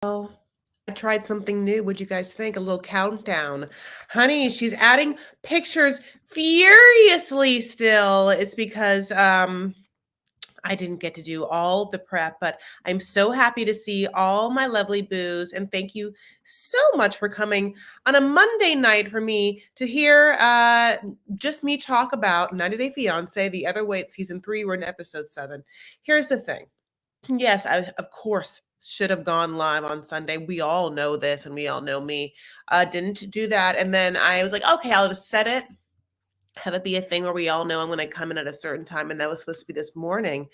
Oh, I tried something new. What'd you guys think? A little countdown. Honey, she's adding pictures furiously still. It's because I didn't get to do all the prep, but I'm so happy to see all my lovely boos. And thank you so much for coming on a Monday night for me to hear just me talk about 90 Day Fiancé, The Other Way, it's season 3. We're in episode 7. Here's the thing. Yes, I of course should have gone live on Sunday. We all know this and we all know me. Didn't do that. And then I was like, okay, I'll just set it, have it be a thing where we all know I'm going to come in at a certain time. And that was supposed to be this morning.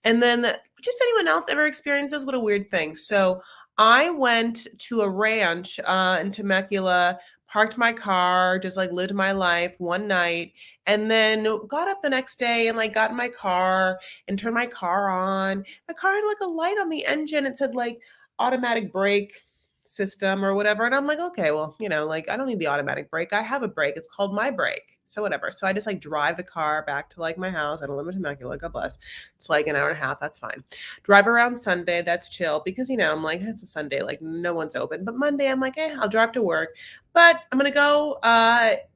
And then just anyone else ever experienced this? What a weird thing. So I went to a ranch in Temecula, parked my car, just like lived my life one night, and then got up the next day and like got in my car and turned my car on. My car had like a light on the engine. It said like automatic brake system or whatever. And I'm like, okay, well, like I don't need the automatic brake. I have a brake. It's called my brake. So whatever. So I just like drive the car back to like my house. I don't live in Temecula, God bless. It's like an hour and a half. That's fine. Drive around Sunday. That's chill because, I'm like, it's a Sunday. Like no one's open. But Monday, I'm like, I'll drive to work. But I'm going to go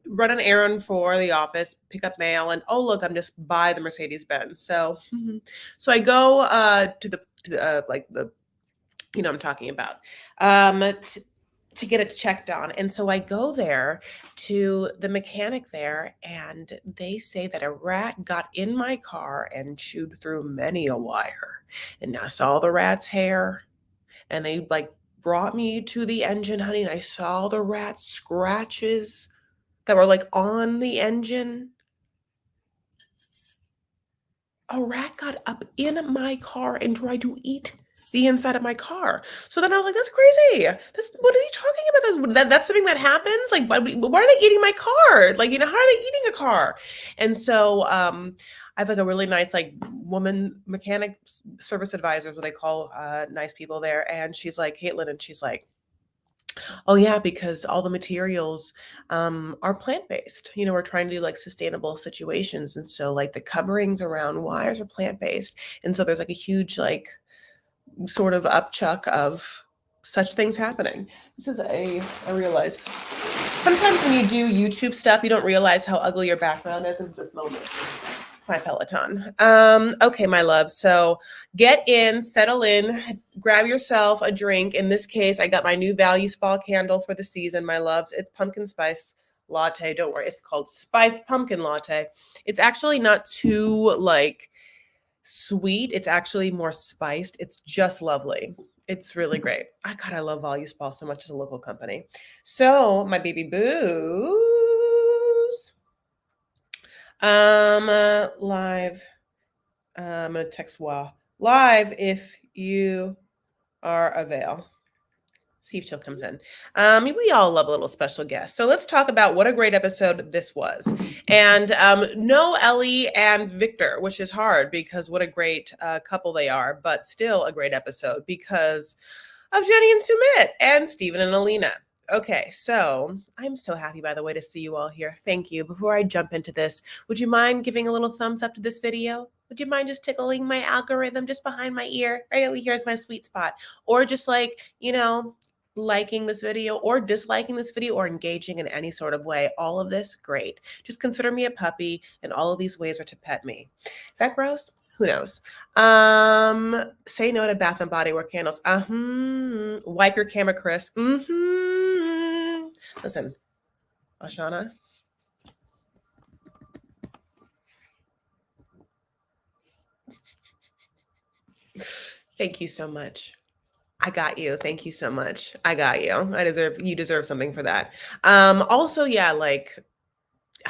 run an errand for the office, pick up mail. And oh, look, I'm just by the Mercedes Benz. So, so I go to the like the I'm talking about, to get it checked on. And so I go there to the mechanic there, and they say that a rat got in my car and chewed through many a wire. And I saw the rat's hair, and they like brought me to the engine, honey, and I saw the rat scratches that were like on the engine. A rat got up in my car and tried to eat the inside of my car. So then I was like, that's crazy. What are you talking about? That's something that happens? Like, why are they eating my car? Like, how are they eating a car? And so I have like a really nice like woman mechanic service advisor, is what they call nice people there. And she's like, Caitlin, and she's like, oh yeah, because all the materials are plant-based. We're trying to do like sustainable situations. And so like the coverings around wires are plant-based. And so there's like a huge like sort of upchuck of such things happening. I realized sometimes when you do YouTube stuff, you don't realize how ugly your background is in this moment. It's my Peloton. Okay, my love. So get in, settle in, grab yourself a drink. In this case, I got my new Value Spa candle for the season, my loves. It's pumpkin spice latte. Don't worry, it's called spiced pumpkin latte. It's actually not too like sweet. It's actually more spiced. It's just lovely. It's really great. I love Value Spa so much as a local company. So my baby boos. Live. I'm gonna text live if you are avail. See if Jill comes in. We all love a little special guest. So let's talk about what a great episode this was. And no Ellie and Victor, which is hard because what a great couple they are, but still a great episode because of Jenny and Sumit and Stephen and Alina. Okay, so I'm so happy, by the way, to see you all here. Thank you. Before I jump into this, would you mind giving a little thumbs up to this video? Would you mind just tickling my algorithm just behind my ear? Right over here is my sweet spot. Or just like, liking this video or disliking this video or engaging in any sort of way. All of this, great. Just consider me a puppy, and all of these ways are to pet me. Is that gross? Who knows? Say no to Bath and Body Works candles. Wipe your camera, Chris. Listen, Ashana. Thank you so much. I got you. Thank you so much. I got you. You deserve something for that. Also, yeah, like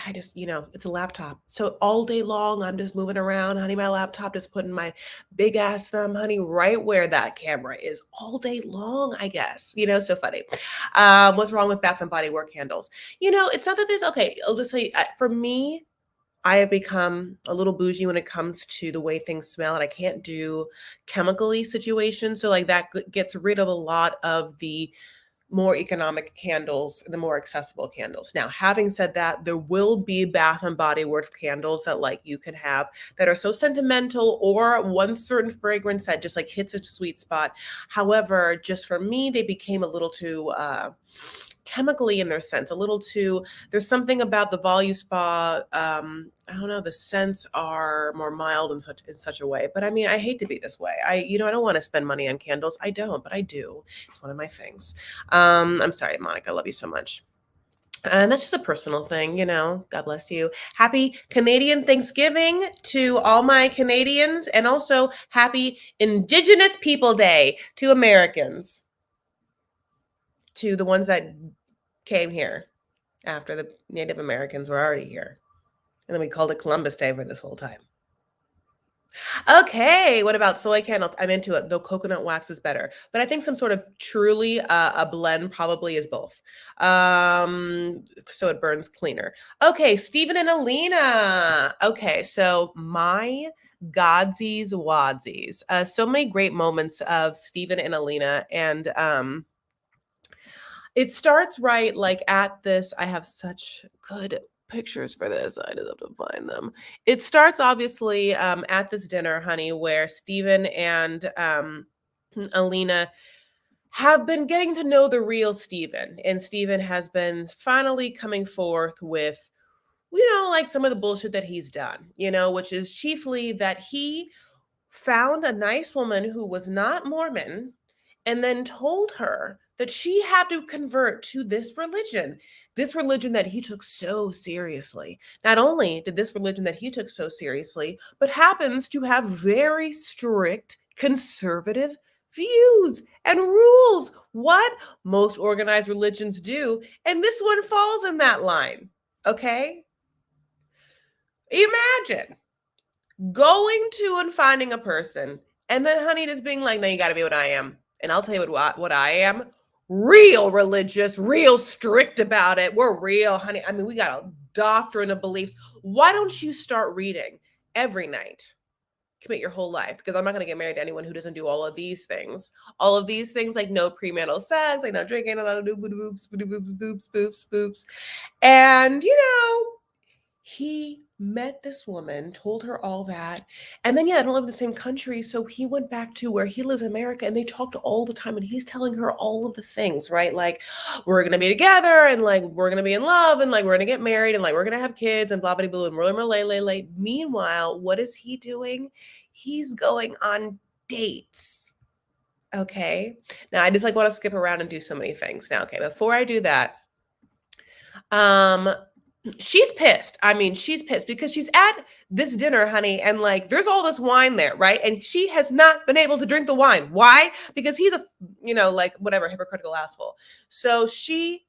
I just, it's a laptop. So all day long, I'm just moving around, honey. My laptop just putting my big ass thumb, honey, right where that camera is all day long, I guess. So funny. What's wrong with Bath and Body Works candles? It's not that there's, okay, I'll just say for me, I have become a little bougie when it comes to the way things smell, and I can't do chemically situations. So like that gets rid of a lot of the more economic candles and the more accessible candles. Now, having said that, there will be Bath and Body Works candles that like you can have that are so sentimental, or one certain fragrance that just like hits a sweet spot. However, just for me, they became a little too chemically in their sense, a little too, there's something about the Volume Spa, I don't know, the scents are more mild in such a way. But I mean, I hate to be this way. I don't want to spend money on candles. I don't, but I do. It's one of my things. I'm sorry, Monica, I love you so much. And that's just a personal thing, God bless you. Happy Canadian Thanksgiving to all my Canadians, and also happy Indigenous People Day to Americans, to the ones that came here after the Native Americans were already here. And then we called it Columbus Day for this whole time. Okay, what about soy candles? I'm into it, though coconut wax is better. But I think some sort of truly a blend probably is both. So it burns cleaner. Okay, Stephen and Alina. Okay, so my Godsies Wadsies. So many great moments of Stephen and Alina. And it starts right like at this. I have such good pictures for this. I just have to find them. It starts obviously at this dinner, honey, where Stephen and Alina have been getting to know the real Stephen. And Stephen has been finally coming forth with, like some of the bullshit that he's done, which is chiefly that he found a nice woman who was not Mormon and then told her that she had to convert to this religion that he took so seriously. Not only did this religion that he took so seriously, but happens to have very strict conservative views and rules, what most organized religions do. And this one falls in that line. Okay? Imagine going to and finding a person, and then honey just being like, no, you got to be what I am. And I'll tell you what I am. Real religious, real strict about it. We're real, honey. I mean, we got a doctrine of beliefs. Why don't you start reading every night? Commit your whole life, because I'm not going to get married to anyone who doesn't do all of these things. All of these things, like no premarital sex, like no drinking, a lot of boops, boops, boops, boops. And, he met this woman, told her all that. And then, yeah, I don't live in the same country. So he went back to where he lives in America, and they talked all the time. And he's telling her all of the things, right? Like, we're going to be together, and like, we're going to be in love, and like, we're going to get married, and like, we're going to have kids, and blah, blah, blah, and lay. Meanwhile, what is he doing? He's going on dates. Okay. Now, I just like want to skip around and do so many things. Now, okay, before I do that, she's pissed. I mean, she's pissed because she's at this dinner, honey, and like there's all this wine there, right? And she has not been able to drink the wine. Why? Because he's a, like whatever, hypocritical asshole. So she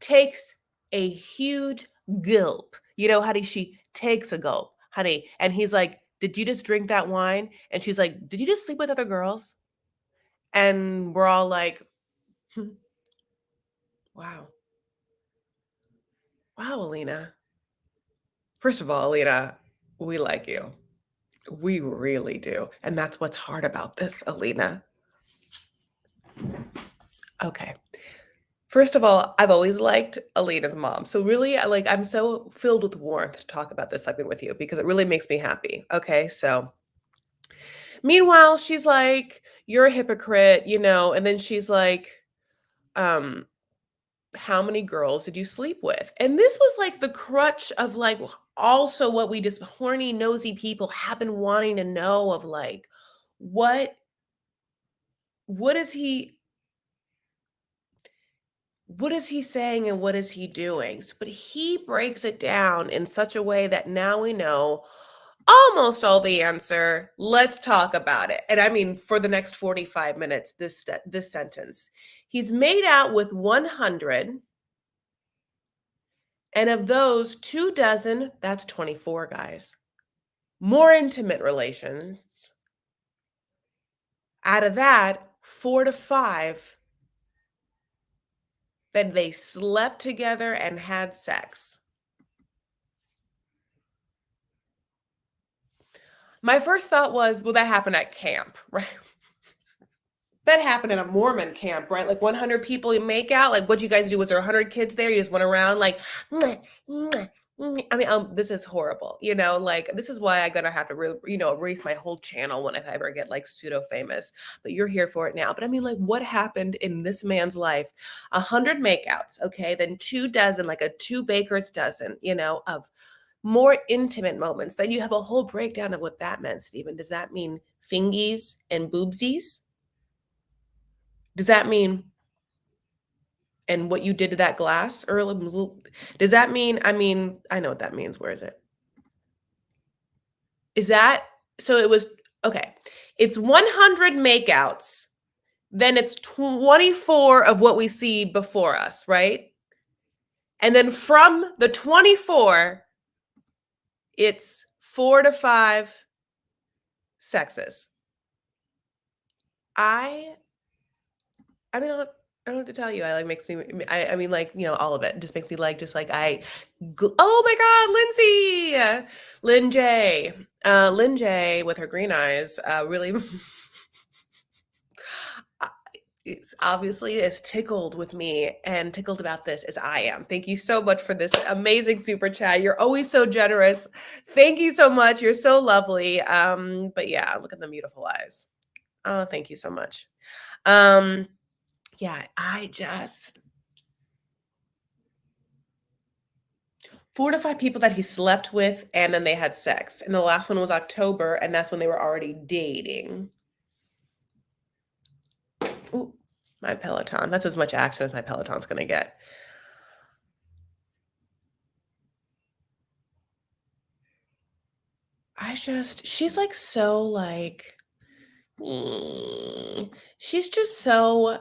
takes a huge gulp. Honey, she takes a gulp, honey. And he's like, did you just drink that wine? And she's like, did you just sleep with other girls? And we're all like, wow. Wow, Alina. First of all, Alina, we like you. We really do. And that's what's hard about this, Alina. Okay. First of all, I've always liked Alina's mom. So really, I'm so filled with warmth to talk about this segment with you because it really makes me happy. Okay. So meanwhile, she's like, you're a hypocrite, and then she's like, um, how many girls did you sleep with? And this was like the crutch of like also what we just horny, nosy people have been wanting to know of like, what is he what is he saying and what is he doing? But he breaks it down in such a way that now we know almost all the answer. Let's talk about it. And I mean, for the next 45 minutes, this sentence. He's made out with 100, and of those 24, that's 24 guys. More intimate relations. Out of that, 4 to 5 that they slept together and had sex. My first thought was, well, that happened at camp, right? That happened in a Mormon camp, right? Like 100 people you make out. Like, what you guys do? Was there 100 kids there? You just went around like, mwah, mwah, mwah. I mean, this is horrible. Like this is why I'm gonna have to, erase my whole channel when I ever get like pseudo famous. But you're here for it now. But I mean, like, what happened in this man's life? 100 makeouts, okay, then 2 dozen, like a 2 baker's dozen, of more intimate moments. Then you have a whole breakdown of what that meant, Stephen. Does that mean fingies and boobsies? Does that mean and what you did to that glass early? Does that mean, I know what that means. Where is it? Is that so it was okay. It's 100 makeouts, then it's 24 of what we see before us, right? And then from the 24, it's 4 to 5 sexes. I mean, I don't know what to tell you. I like makes me. I mean, like, all of it just makes me like, just like oh my God, Lindsay, Lynn J, Lynn J with her green eyes, really, it's obviously as tickled with me and tickled about this as I am. Thank you so much for this amazing super chat. You're always so generous. Thank you so much. You're so lovely. But yeah, look at the beautiful eyes. Oh, thank you so much. Yeah, I just 4 to 5 people that he slept with, and then they had sex. And the last one was October, and that's when they were already dating. Ooh, my Peloton. That's as much action as my Peloton's gonna get. She's like so like, she's just so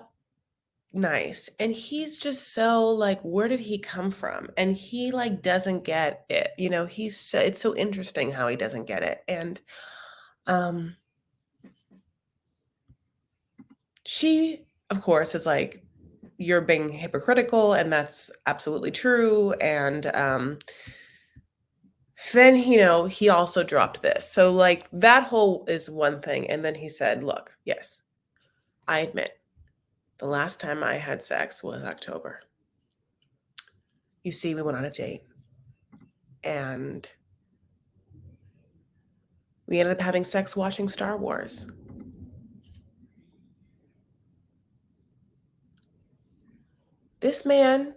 nice. And he's just so like, where did he come from? And he like doesn't get it. It's so interesting how he doesn't get it. And she, of course, is like, you're being hypocritical, and that's absolutely true. And then, he also dropped this. So like that whole is one thing. And then he said, look, yes, I admit the last time I had sex was October. You see, we went on a date and we ended up having sex watching Star Wars. This man.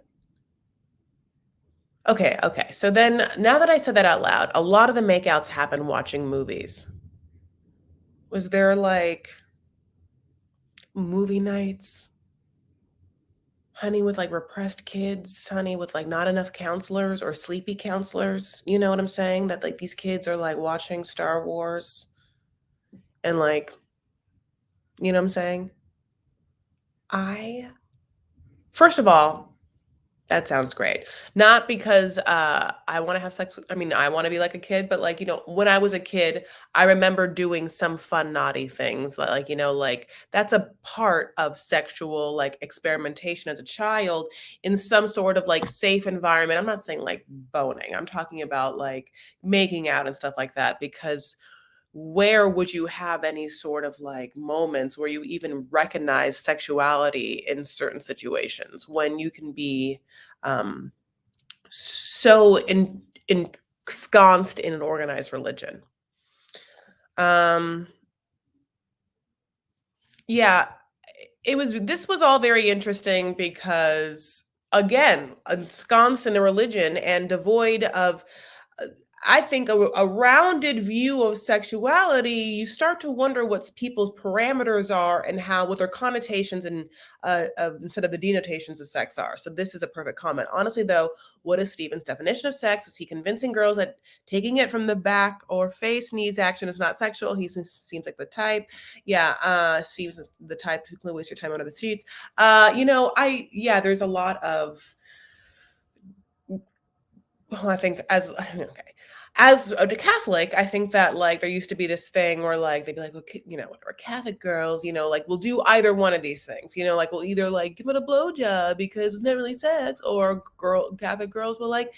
Okay. So then now that I said that out loud, a lot of the makeouts happen watching movies. Was there like movie nights? Honey with like repressed kids, honey with like not enough counselors or sleepy counselors. You know what I'm saying? That like these kids are like watching Star Wars and like, you know what I'm saying? First of all, that sounds great. Not because I want to have sex. I want to be like a kid, but like, when I was a kid, I remember doing some fun, naughty things. Like, like that's a part of sexual like experimentation as a child in some sort of like safe environment. I'm not saying like boning. I'm talking about like making out and stuff like that, because where would you have any sort of like moments where you even recognize sexuality in certain situations when you can be so ensconced in an organized religion? Yeah, this was all very interesting because, again, ensconced in a religion and devoid of, I think, a rounded view of sexuality, you start to wonder what people's parameters are and what their connotations and instead of the denotations of sex are. So this is a perfect comment. Honestly, though, what is Stephen's definition of sex? Is he convincing girls that taking it from the back or face knees action is not sexual? He seems like the type. Yeah, Steve's the type who can waste your time under the sheets. There's a lot of, well, I think as a Catholic, I think that like there used to be this thing where like they'd be like, okay, whatever, Catholic girls, like we'll do either one of these things, like we'll either like give it a blowjob because it's not really sex, or Catholic girls will like,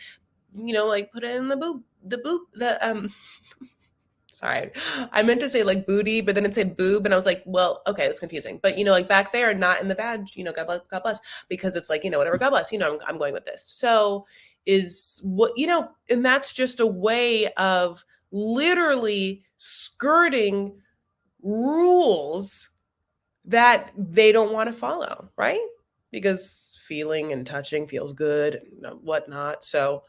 like put it in the boob, the Sorry. I meant to say like booty, but then it said boob, and I was like, well, okay, it's confusing. But like back there, not in the vag, God bless, because it's like, whatever, God bless, I'm going with this. So is what, and that's just a way of literally skirting rules that they don't want to follow, right? Because feeling and touching feels good and whatnot. So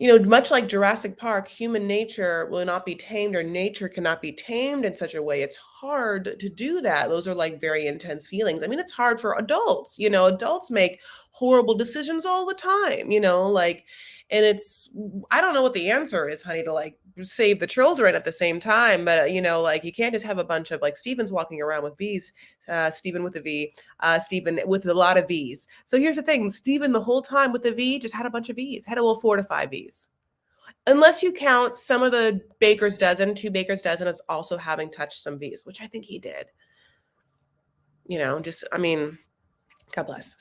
much like Jurassic Park, human nature will not be tamed, or nature cannot be tamed in such a way. It's hard to do that. Those are like very intense feelings. I mean, it's hard for adults. Adults make horrible decisions all the time, like, and I don't know what the answer is, honey, to like save the children at the same time. But, like you can't just have a bunch of like Stevens walking around with V's, Steven with a V, Stephen with a lot of V's. So here's the thing. Stephen, the whole time with the V, just had a bunch of V's, had a little 4 to 5 V's. Unless you count some of the baker's dozen, 2 baker's dozen as also having touched some V's, which I think he did. I mean, God bless.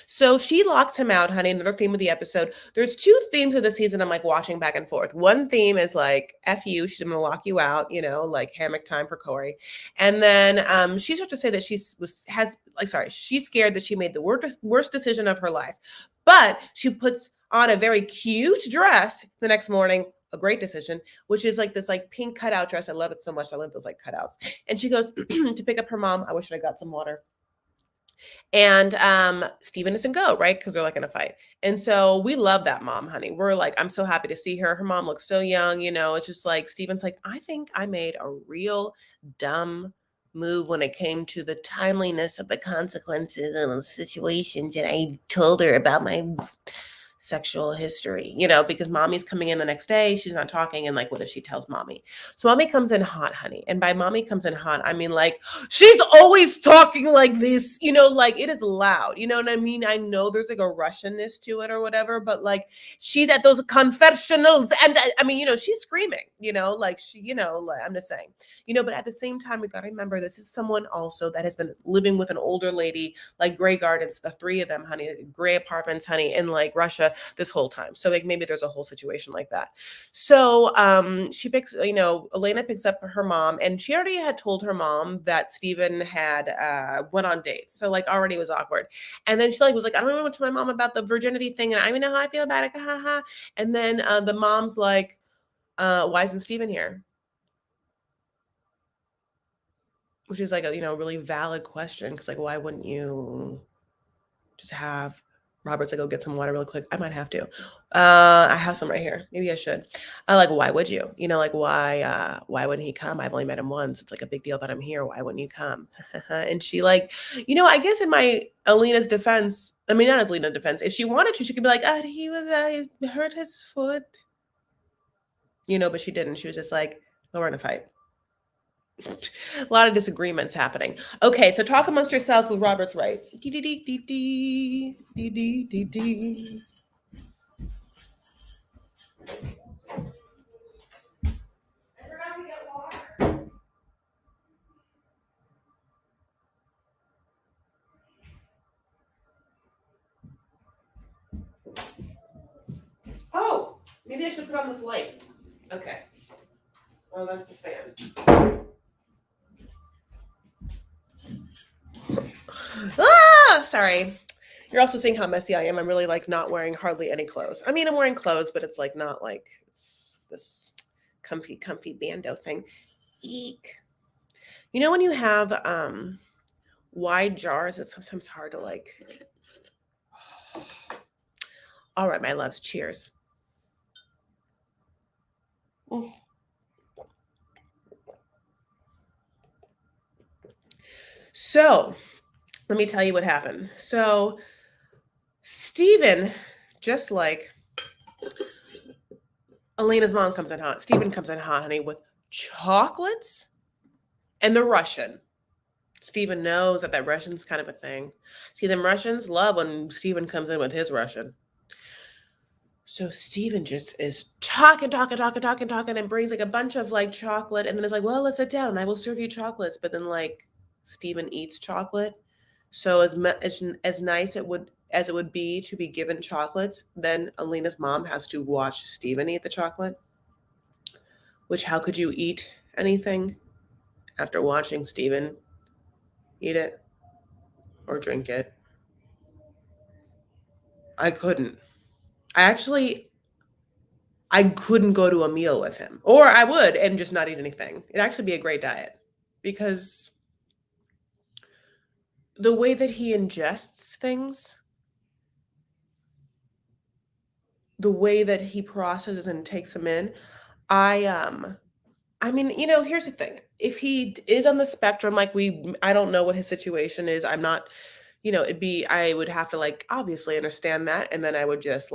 So she locks him out, honey. Another theme of the episode. There's 2 themes of the season I'm like watching back and forth. One theme is like, F you, she's gonna lock you out, like hammock time for Corey. And then she starts to say that she's scared that she made the worst decision of her life. But she puts on a very cute dress the next morning. A great decision, which is like this like pink cutout dress. I love it so much. I love those like cutouts. And she goes to pick up her mom. I wish I got some water. And Steven doesn't go, right? Because they're like in a fight. And so we love that mom, honey. We're like, I'm so happy to see her. Her mom looks so young, It's just like Steven's like, I think I made a real dumb move when it came to the timeliness of the consequences and the situations. And I told her about my sexual history, because mommy's coming in the next day. She's not talking. And like, what if she tells mommy? So mommy comes in hot, honey. And by mommy comes in hot, I mean, like, she's always talking like this, like it is loud. You know what I mean? I know there's like a Russianness to it or whatever, but like she's at those confessionals. And I mean, she's screaming, like she, like I'm just saying, but at the same time, we got to remember this is someone also that has been living with an older lady, like Grey Gardens, the 3 of them, honey, gray apartments, honey, in like Russia this whole time. So like maybe there's a whole situation like that. So she picks, Elena picks up her mom, and she already had told her mom that Steven had went on dates. So like already was awkward. And then she like was like, I don't know what to my mom about the virginity thing, and I don't even know how I feel about it. And then the mom's like, why isn't Steven here? Which is like a really valid question, because like why wouldn't you just have Robert's like, go get some water really quick. I might have to. I have some right here. Maybe I should. Like, why would you? Like, why wouldn't he come? I've only met him once. It's like a big deal that I'm here. Why wouldn't you come? And she like, I guess in my Alina's defense, I mean, not as Alina's defense, if she wanted to, she could be like, he hurt his foot. But she didn't. She was just like, well, we're in a fight. A lot of disagreements happening. Okay, so talk amongst yourselves with Robert's right. Oh, maybe I should put on this light. Okay. Oh, that's the fan. Sorry. You're also seeing how messy I am. I'm really like not wearing hardly any clothes. I mean, I'm wearing clothes, but it's like not like it's this comfy bando thing. Eek. When you have wide jars, it's sometimes hard to like. All right, my loves, cheers. So, let me tell you what happened. So, Steven, just like Elena's mom comes in hot, Steven comes in hot, honey, with chocolates and the Russian. Steven knows that Russian's kind of a thing. See, them Russians love when Steven comes in with his Russian. So Steven just is talking, and brings like a bunch of like chocolate, and then is like, well, let's sit down. I will serve you chocolates. But then like Steven eats chocolate. So as nice it would as it would be to be given chocolates, then Alina's mom has to watch Steven eat the chocolate. Which, how could you eat anything after watching Steven eat it or drink it? I couldn't. I actually, I couldn't go to a meal with him. Or I would and just not eat anything. It'd actually be a great diet because the way that he ingests things, the way that he processes and takes them in, I mean, here's the thing. If he is on the spectrum, like I don't know what his situation is. I'm not, I would have to like obviously understand that. And then I would just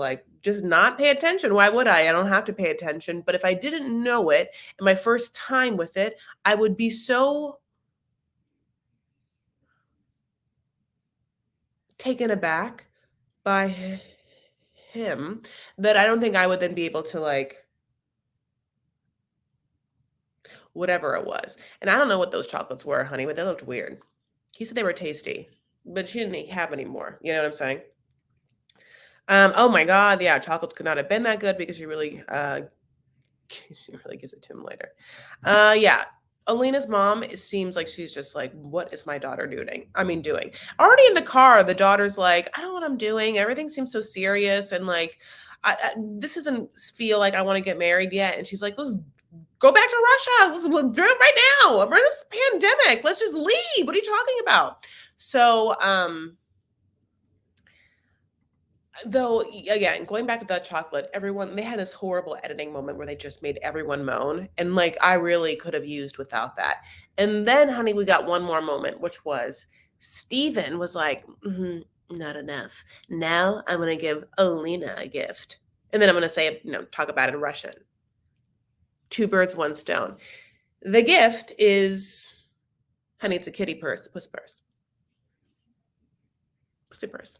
not pay attention. Why would I? I don't have to pay attention. But if I didn't know it and my first time with it, I would be so taken aback by him that I don't think I would then be able to like whatever it was. And I don't know what those chocolates were, honey, but they looked weird. He said they were tasty, but she didn't have any more. You know what I'm saying? Oh my God, yeah, chocolates could not have been that good because she really, she really gives it to him later. Yeah, Alina's mom seems like she's just like, what is my daughter doing? Doing. Already in the car, the daughter's like, I don't know what I'm doing. Everything seems so serious, and like, this doesn't feel like I want to get married yet. And she's like, let's go back to Russia. Let's do it right now. We're in this pandemic. Let's just leave. What are you talking about? So, though, again, going back to that chocolate, everyone, they had this horrible editing moment where they just made everyone moan. And like, I really could have used without that. And then, honey, we got one more moment, which was Steven was like, not enough. Now I'm going to give Alina a gift. And then I'm going to say, talk about it in Russian. Two birds, one stone. The gift is, honey, it's a kitty purse, pussy purse. Pussy purse.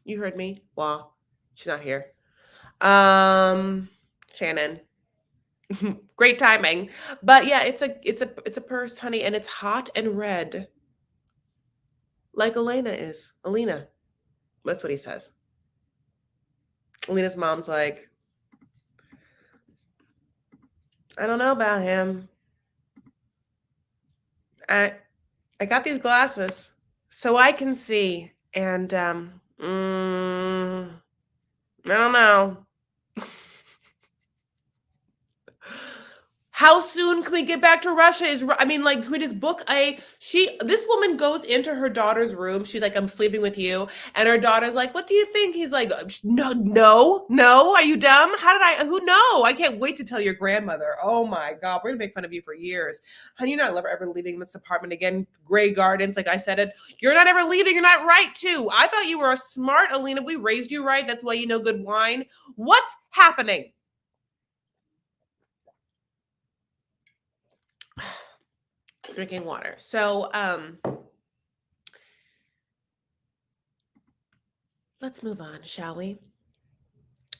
You heard me. Wow. She's not here. Shannon. Great timing. But yeah, it's a purse, honey, and it's hot and red. Like Elena is. Alina. That's what he says. Alina's mom's like, I don't know about him. I got these glasses so I can see. And I don't know. How soon can we get back to Russia? Like, could his book this woman goes into her daughter's room. She's like, I'm sleeping with you. And her daughter's like, what do you think? He's like, no. Are you dumb? Who know? I can't wait to tell your grandmother. Oh my God, we're gonna make fun of you for years. Honey, you're not ever leaving this apartment again. Grey Gardens, like I said it. You're not ever leaving. You're not right too. I thought you were a smart Alina. We raised you right. That's why you know good wine. What's happening? Drinking water. So, let's move on, shall we?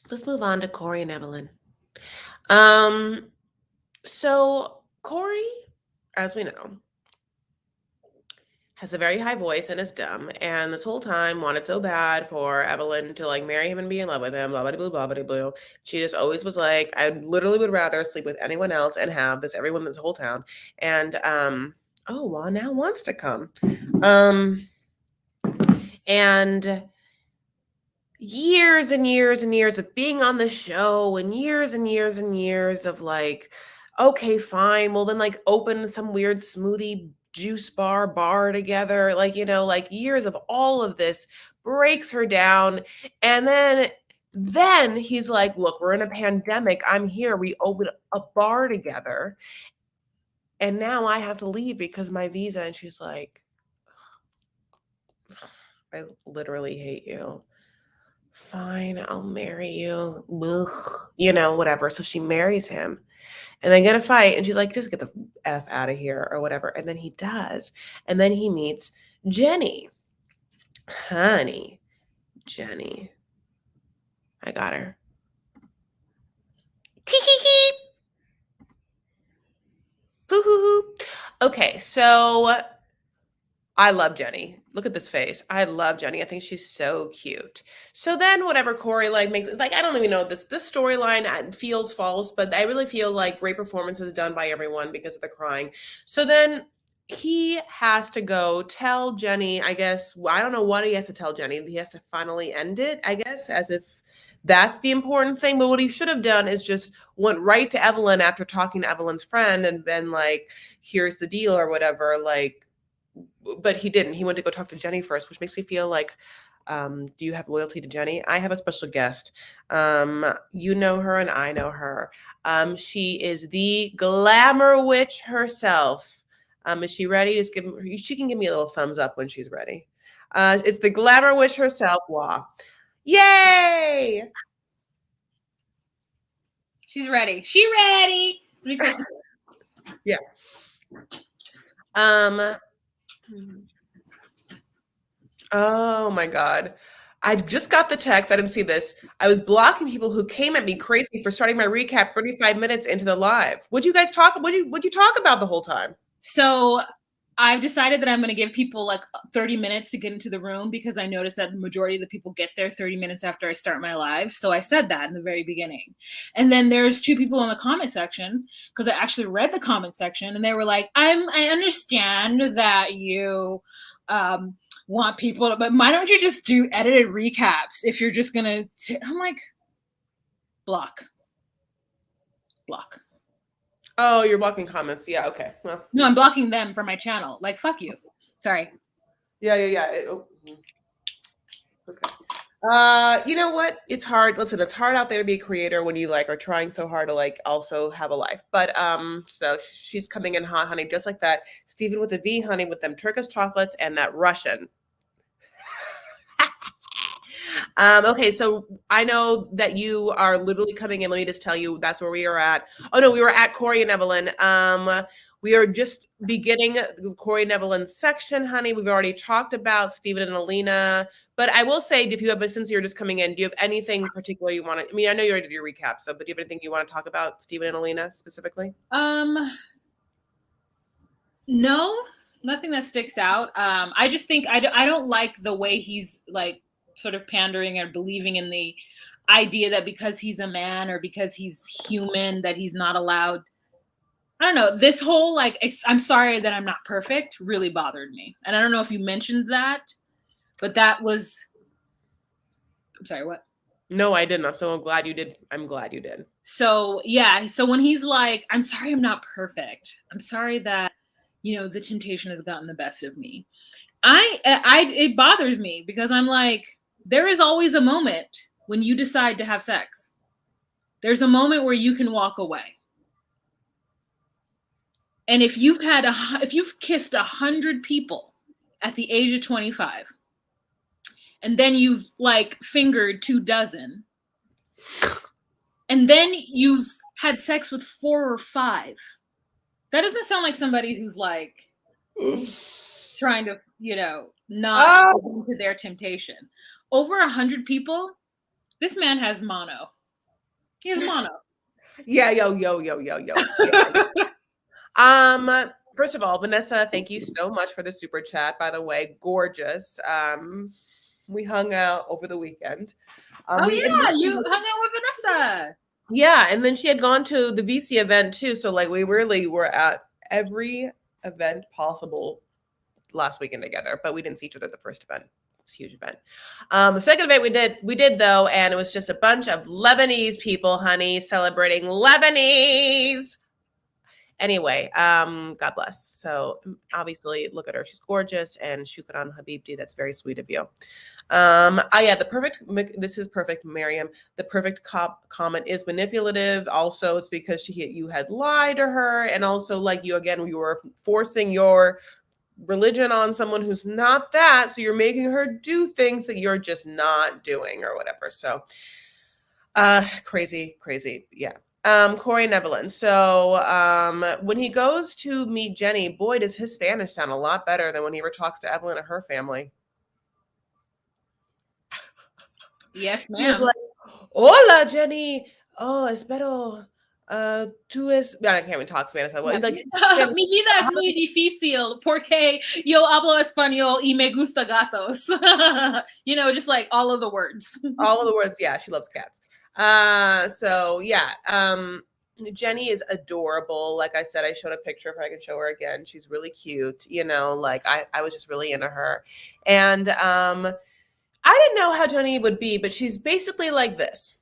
Let's move on to Corey and Evelyn. So Corey, as we know, has a very high voice and is dumb, and this whole time wanted so bad for Evelyn to like marry him and be in love with him, blah blah blah blah blah blah. She just always was like, I literally would rather sleep with anyone else and have everyone in this whole town. And oh well, now wants to come. And years and years and years of being on the show and years and years and years of like, okay, fine. Well, then like open some weird smoothie juice bar together. Like, like years of all of this breaks her down. And then he's like, look, we're in a pandemic. I'm here. We open a bar together. And now I have to leave because my visa. And she's like, I literally hate you. Fine, I'll marry you. Ugh. Whatever. So she marries him. And they get a fight, and she's like, just get the F out of here or whatever. And then he does. And then he meets Jenny. Honey, Jenny. I got her. Tee-hee-hee. Hoo-hoo-hoo. Okay, so I love Jenny. Look at this face. I love Jenny. I think she's so cute. So then whatever Corey like makes like I don't even know this storyline feels false, but I really feel like great performances done by everyone because of the crying. So then he has to go tell Jenny, I guess, I don't know what he has to tell Jenny. He has to finally end it, I guess, as if that's the important thing. But what he should have done is just went right to Evelyn after talking to Evelyn's friend and then like, here's the deal or whatever. Like, but he didn't. He went to go talk to Jenny first, which makes me feel like, do you have loyalty to Jenny? I have a special guest. You know her and I know her. She is the glamour witch herself. Is she ready? Just give she can give me a little thumbs up when she's ready. It's the glamour witch herself, Wah. Yay! She's ready. She ready. Yeah. Oh my God. I just got the text. I didn't see this. I was blocking people who came at me crazy for starting my recap 35 minutes into the live. What'd you guys talk? What'd you talk about the whole time? So I've decided that I'm going to give people like 30 minutes to get into the room because I noticed that the majority of the people get there 30 minutes after I start my live. So I said that in the very beginning. And then there's two people in the comment section because I actually read the comment section and they were like, I understand that you want people to, but why don't you just do edited recaps if you're just going to, I'm like, block. Oh, you're blocking comments. Yeah, okay. Well, no, I'm blocking them from my channel. Like, fuck you. Sorry. Yeah. Okay. You know what? It's hard. Listen, it's hard out there to be a creator when you like are trying so hard to like also have a life. But so she's coming in hot, honey, just like that. Steven with a V, honey, with them Turkish chocolates and that Russian. Okay, so I know that you are literally coming in. Let me just tell you, that's where we are at. Oh no, we were at Corey and Evelyn. We are just beginning the Corey and Evelyn section, honey. We've already talked about Steven and Alina, but I will say, if you have, since you're just coming in, do you have anything particular you want to? I mean, I know you already did your recap, so but do you have anything you want to talk about Steven and Alina specifically? No, nothing that sticks out. I just think I don't like the way he's like sort of pandering or believing in the idea that because he's a man or because he's human that he's not allowed. I don't know. This whole like I'm sorry that I'm not perfect really bothered me. And I don't know if you mentioned that, but that was I'm sorry, what? No, I didn't. So I'm glad you did. I'm glad you did. So yeah, so when he's like, I'm sorry I'm not perfect. I'm sorry that, you know, the temptation has gotten the best of me. It bothers me because I'm like, there is always a moment when you decide to have sex. There's a moment where you can walk away. And if you've kissed 100 people at the age of 25, and then you've like fingered 24, and then you've had sex with 4 or 5, that doesn't sound like somebody who's like trying to, you know, not give into their temptation. Over 100 people, this man has mono. He has mono. Yeah, yo. First of all, Vanessa, thank you so much for the super chat. By the way, gorgeous. We hung out over the weekend. You hung out with Vanessa. Yeah, and then she had gone to the VC event too. So like we really were at every event possible last weekend together, but we didn't see each other at the first event. It's a huge event. The second event we did though, and it was just a bunch of Lebanese people, honey, celebrating Lebanese. Anyway, God bless. So obviously, look at her; she's gorgeous, and shukran habibti. That's very sweet of you. Yeah, the perfect. This is perfect, Miriam. The perfect comment is manipulative. Also, it's because you had lied to her, and also like you were forcing your religion on someone who's not that. So you're making her do things that you're just not doing or whatever. So, crazy, yeah. Corey and Evelyn. So when he goes to meet Jenny, boy, does his Spanish sound a lot better than when he ever talks to Evelyn and her family. Yes, ma'am. Like, hola, Jenny. Oh, espero tú es, yeah, I can't even talk Spanish. Yeah. Like, Mi vida es muy difícil porque yo hablo español y me gusta gatos. You know, just like all of the words. all of the words. Yeah, she loves cats. So yeah, Jenny is adorable. Like I said, I showed a picture of her. I can show her again. She's really cute. You know, like I was just really into her. And I didn't know how Jenny would be, but she's basically like this.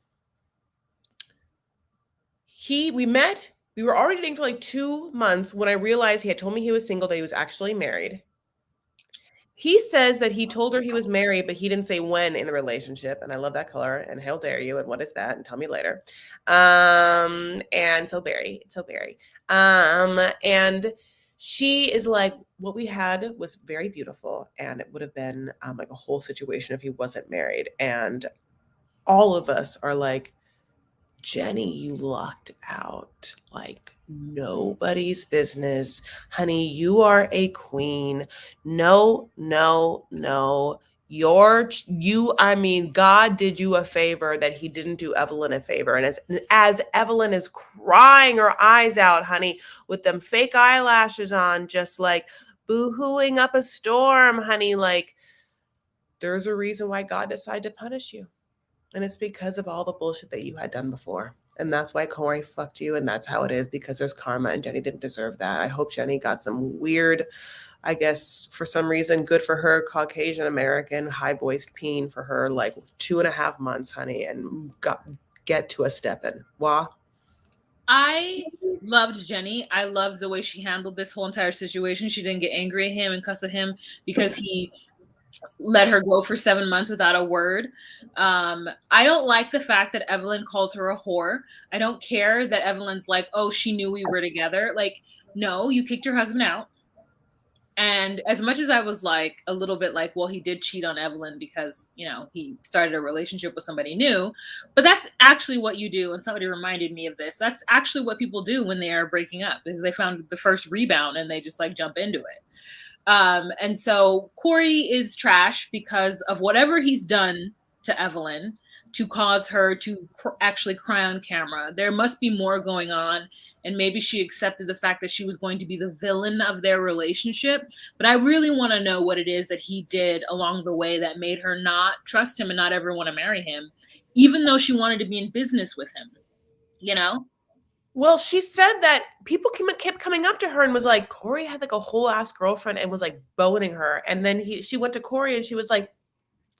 We met, we were already dating for like 2 months when I realized he had told me he was single, that he was actually married. He says that he told her he was married, but he didn't say when in the relationship. And I love that color. And how dare you? And what is that? And tell me later. And so Barry. And she is like, what we had was very beautiful. And it would have been like a whole situation if he wasn't married. And all of us are like, Jenny, you lucked out like nobody's business. Honey, you are a queen. No, no, no. I mean, God did you a favor that he didn't do Evelyn a favor. And as Evelyn is crying her eyes out, honey, with them fake eyelashes on, just like boo-hooing up a storm, honey, like there's a reason why God decided to punish you. And it's because of all the bullshit that you had done before. And that's why Corey fucked you. And that's how it is, because there's karma, and Jenny didn't deserve that. I hope Jenny got some weird, I guess, for some reason, good for her, Caucasian American, high voiced peen for her, like 2.5 months, honey, and get to a step in. Wah. I loved Jenny. I loved the way she handled this whole entire situation. She didn't get angry at him and cuss at him because he let her go for 7 months without a word. I don't like the fact that Evelyn calls her a whore. I don't care that Evelyn's like, oh, she knew we were together. Like, no, you kicked your husband out. And as much as I was like a little bit like, well, he did cheat on Evelyn because, you know, he started a relationship with somebody new, but that's actually what you do. And somebody reminded me of this. That's actually what people do when they are breaking up, is they found the first rebound and they just like jump into it. And so Corey is trash because of whatever he's done to Evelyn to cause her to actually cry on camera. There must be more going on. And maybe she accepted the fact that she was going to be the villain of their relationship. But I really want to know what it is that he did along the way that made her not trust him and not ever want to marry him, even though she wanted to be in business with him, you know? Well, she said that people kept coming up to her and was like, Corey had like a whole ass girlfriend and was like boning her. And then she went to Corey and she was like,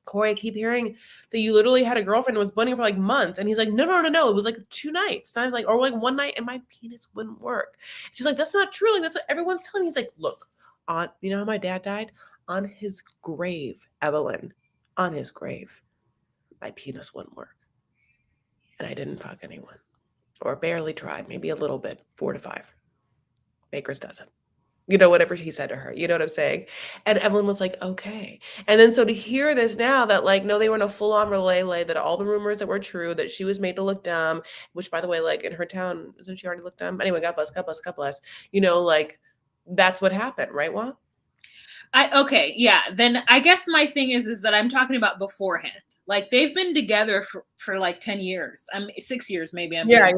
Corey, I keep hearing that you literally had a girlfriend and was boning her for like months. And he's like, no. It was like 2 nights. And I'm like, or like 1 night and my penis wouldn't work. She's like, that's not true. Like, that's what everyone's telling me. He's like, look, you know how my dad died? On his grave, Evelyn, on his grave, my penis wouldn't work. And I didn't fuck anyone. Or barely tried, maybe a little bit, 4 to 5. Baker's dozen. You know, whatever he said to her. You know what I'm saying? And Evelyn was like, okay. And then so to hear this now that like, no, they were in a full-on relay, that all the rumors that were true, that she was made to look dumb, which by the way, like in her town, doesn't she already look dumb? Anyway, God bless, God bless, God bless. You know, like that's what happened, right, Wa? Okay, yeah. Then I guess my thing is that I'm talking about beforehand. Like they've been together for like 10 years. I'm 6 years maybe. Yeah.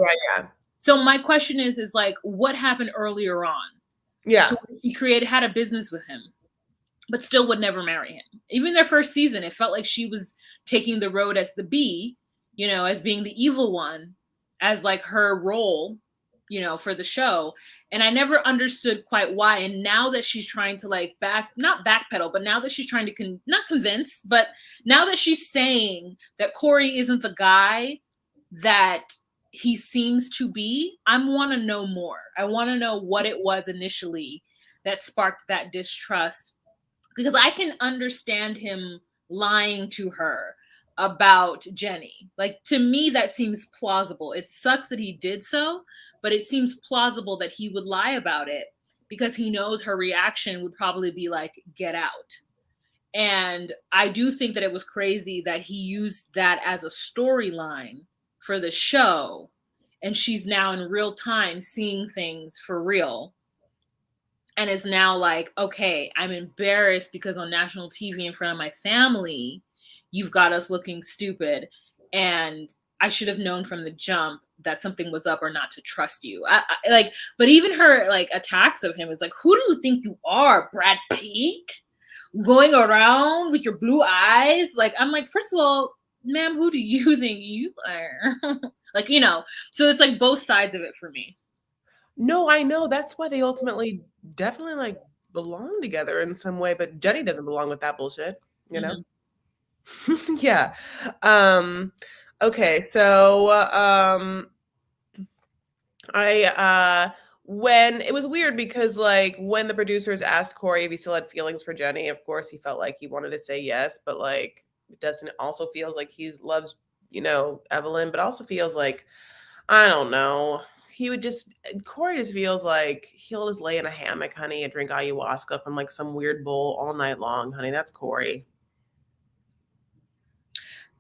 So my question is like what happened earlier on? Yeah. So she had a business with him, but still would never marry him. Even their first season, it felt like she was taking the road as the B, you know, as being the evil one, as like her role, you know, for the show. And I never understood quite why. And now that she's trying to like not backpedal, but now that she's trying to not convince, but now that she's saying that Corey isn't the guy that he seems to be, I want to know more. I want to know what it was initially that sparked that distrust, because I can understand him lying to her about Jenny. Like to me, that seems plausible. It sucks that he did so, but it seems plausible that he would lie about it because he knows her reaction would probably be like, get out. And I do think that it was crazy that he used that as a storyline for the show. And she's now in real time seeing things for real. And is now like, okay, I'm embarrassed because on national TV in front of my family, you've got us looking stupid. And I should have known from the jump that something was up or not to trust you. Like, but even her like attacks of him is like, who do you think you are, Brad Pitt? Going around with your blue eyes? Like, I'm like, first of all, ma'am, who do you think you are? Like, you know, so it's like both sides of it for me. No, I know. That's why they ultimately definitely like belong together in some way, but Jenny doesn't belong with that bullshit, you know? Mhm. Yeah. Um, okay, so I when it was weird because like when the producers asked Corey if he still had feelings for Jenny, of course he felt like he wanted to say yes, but like it doesn't also feels like he loves, Evelyn, but also feels like I don't know. He would just Corey just feels like he'll just lay in a hammock, honey, and drink ayahuasca from like some weird bowl all night long, honey. That's Corey.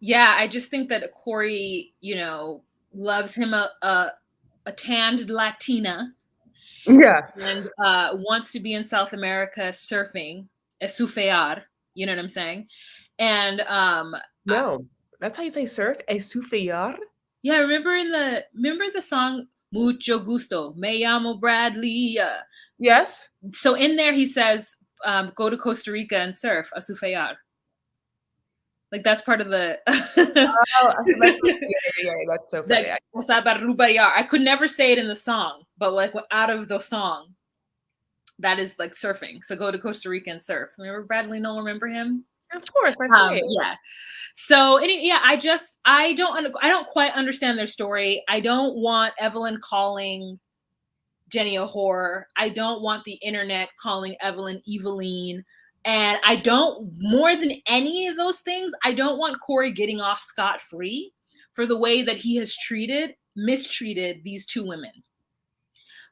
Yeah, I just think that Corey, you know, loves him a tanned Latina Yeah. and wants to be in South America surfing, esufear, you know what I'm saying? And No. That's how you say surf? A sufiyar? yeah, remember the song Mucho Gusto, Me llamo Bradley. Yes. So in there he says, go to Costa Rica and surf, esufear. Like that's part of the Oh, that's yeah, that's so funny. like I could never say it in the song, but like out of the song, that is like surfing. So go to Costa Rica and surf. Remember Bradley Noel? Remember him? Of course, my fave. Yeah. So yeah, I don't quite understand their story. I don't want Evelyn calling Jenny a whore. I don't want the internet calling Evelyn Eveline. And I don't, more than any of those things, I don't want Corey getting off scot free for the way that he has mistreated these two women.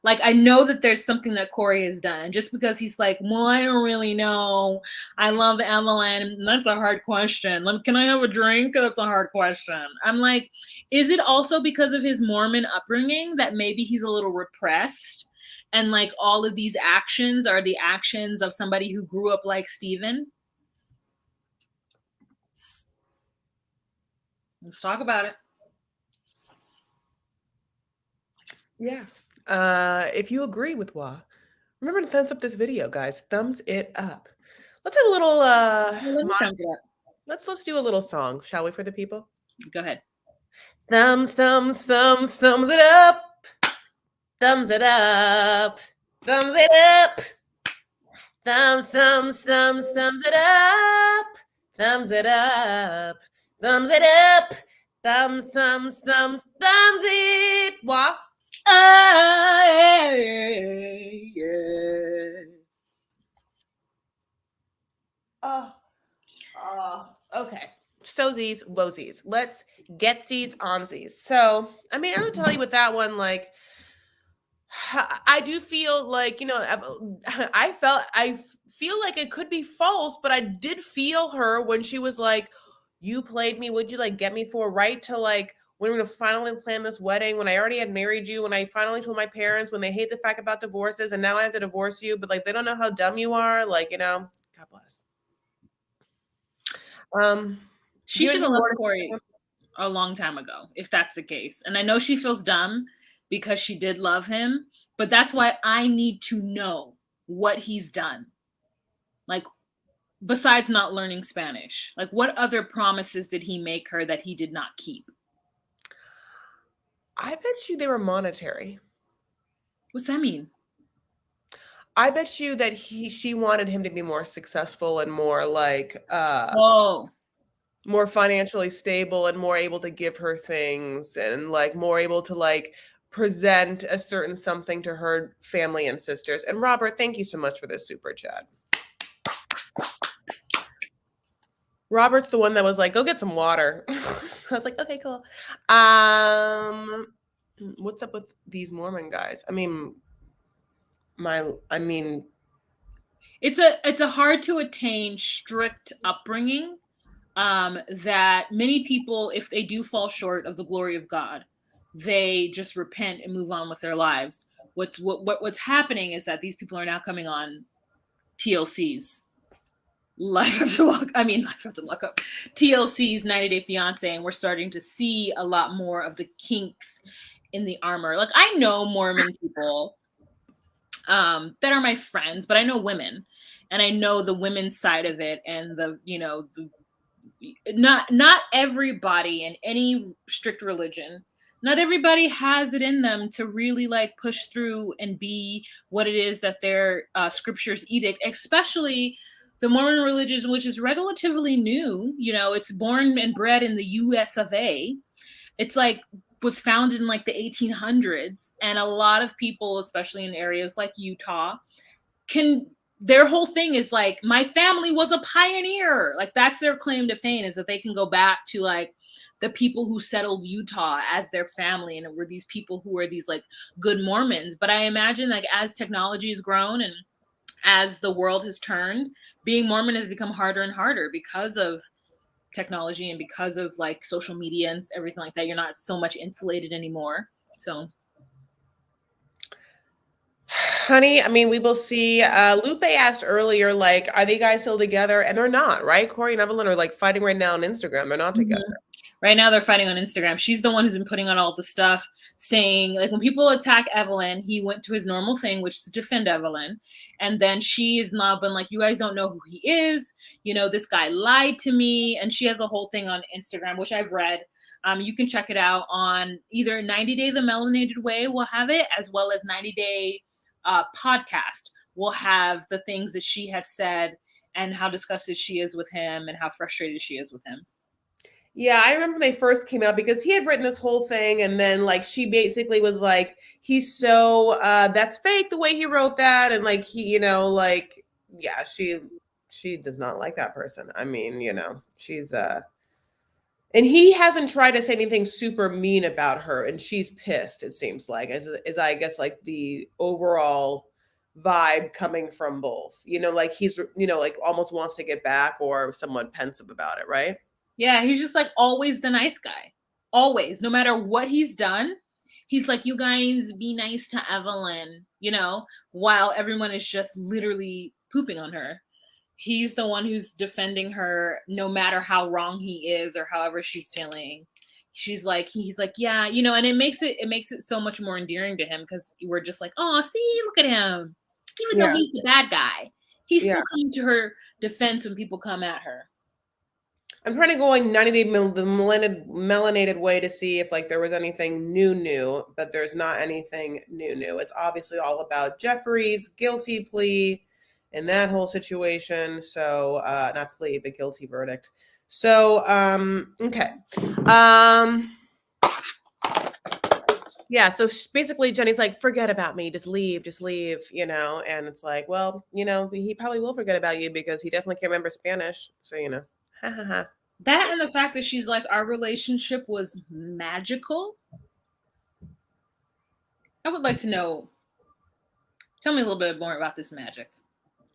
Like, I know that there's something that Corey has done. And just because he's like, well, I don't really know. I love Evelyn. That's a hard question. Can I have a drink? That's a hard question. I'm like, is it also because of his Mormon upbringing that maybe he's a little repressed? And like all of these actions are the actions of somebody who grew up like Steven? Let's talk about it. Yeah. If you agree with Wah, remember to thumbs up this video, guys. Thumbs it up. Let's have a little Well, let me thumbs it up. let's do a little song, shall we, for the people? Go ahead. Thumbs, thumbs, thumbs, thumbs it up. Thumbs it up. Thumbs it up. Thumbs, thumbs, thumbs, thumbs it up. Thumbs it up. Thumbs it up. Thumbs, thumbs, thumbs, thumbs it. Wah. Yeah. Okay. Sozies, wozies. Let's get these onsies. So, I mean, I'm gonna tell you with that one, like, I do feel like, I feel like it could be false, but I did feel her when she was like, you played me, would you like get me for a right to like when we're gonna finally plan this wedding, when I already had married you, when I finally told my parents, when they hate the fact about divorces, and now I have to divorce you, but like they don't know how dumb you are, like, God bless. She Do you have should have anything left more to Corey a long time ago, if that's the case. And I know she feels dumb because she did love him, but that's why I need to know what he's done. Like, besides not learning Spanish, like, what other promises did he make her that he did not keep? I bet you they were monetary. What's that mean? I bet you that she wanted him to be more successful and more like Oh, more financially stable and more able to give her things and like more able to like present a certain something to her family and sisters. And Robert, thank you so much for this super chat. Robert's the one that was like, go get some water. I was like, okay, cool. What's up with these Mormon guys? I mean, it's a hard to attain strict upbringing, that many people, if they do fall short of the glory of God, they just repent and move on with their lives. What's happening is that these people are now coming on TLCs, Life After Lock. I mean, Life After Lockup. TLC's 90 Day Fiance, and we're starting to see a lot more of the kinks in the armor. Like I know Mormon people that are my friends, but I know women, and I know the women's side of it, and not everybody in any strict religion, not everybody has it in them to really like push through and be what it is that their scriptures edict, especially the Mormon religion, which is relatively new. It's born and bred in the US of A. It's like was founded in like the 1800s, and a lot of people, especially in areas like Utah, can their whole thing is like, my family was a pioneer. Like that's their claim to fame, is that they can go back to like the people who settled Utah as their family, and it were these people who were these like good Mormons. But I imagine like as technology has grown and as the world has turned, being Mormon has become harder and harder because of technology and because of like social media and everything like that. You're not so much insulated anymore. So Honey, I mean, we will see. Lupe asked earlier, like, are they guys still together? And they're not, right? Corey and Evelyn are like fighting right now on Instagram. They're not together. right now they're fighting on Instagram. She's the one who's been putting on all the stuff, saying like when people attack Evelyn, he went to his normal thing, which is to defend Evelyn. And then she's now been like, you guys don't know who he is. This guy lied to me. And she has a whole thing on Instagram, which I've read. You can check it out on either 90 Day The Melanated Way will have it, as well as 90 Day podcast will have the things that she has said and how disgusted she is with him and how frustrated she is with him. Yeah, I remember they first came out because he had written this whole thing, and then like she basically was like, he's so that's fake the way he wrote that, and like he, like yeah, she does not like that person. I mean, she's and he hasn't tried to say anything super mean about her, and she's pissed, it seems like, as I guess like the overall vibe coming from both. Like he's like almost wants to get back or somewhat pensive about it, right? Yeah, he's just like always the nice guy. Always, no matter what he's done, he's like, you guys be nice to Evelyn, while everyone is just literally pooping on her. He's the one who's defending her no matter how wrong he is or however she's feeling. He's like, yeah, and it makes it so much more endearing to him, because we're just like, oh, see, look at him. Even though Yeah. he's the bad guy, he's Yeah. still coming to her defense when people come at her. I'm trying to go on 90 Day the melanated way to see if like there was anything new, but there's not anything new. It's obviously all about Jeffrey's guilty plea and that whole situation. So not plea, but guilty verdict. So okay. Yeah, so basically Jenny's like, forget about me, just leave, and it's like, well, he probably will forget about you because he definitely can't remember Spanish. So, ha ha ha. That and the fact that she's like, our relationship was magical. I would like to know. Tell me a little bit more about this magic.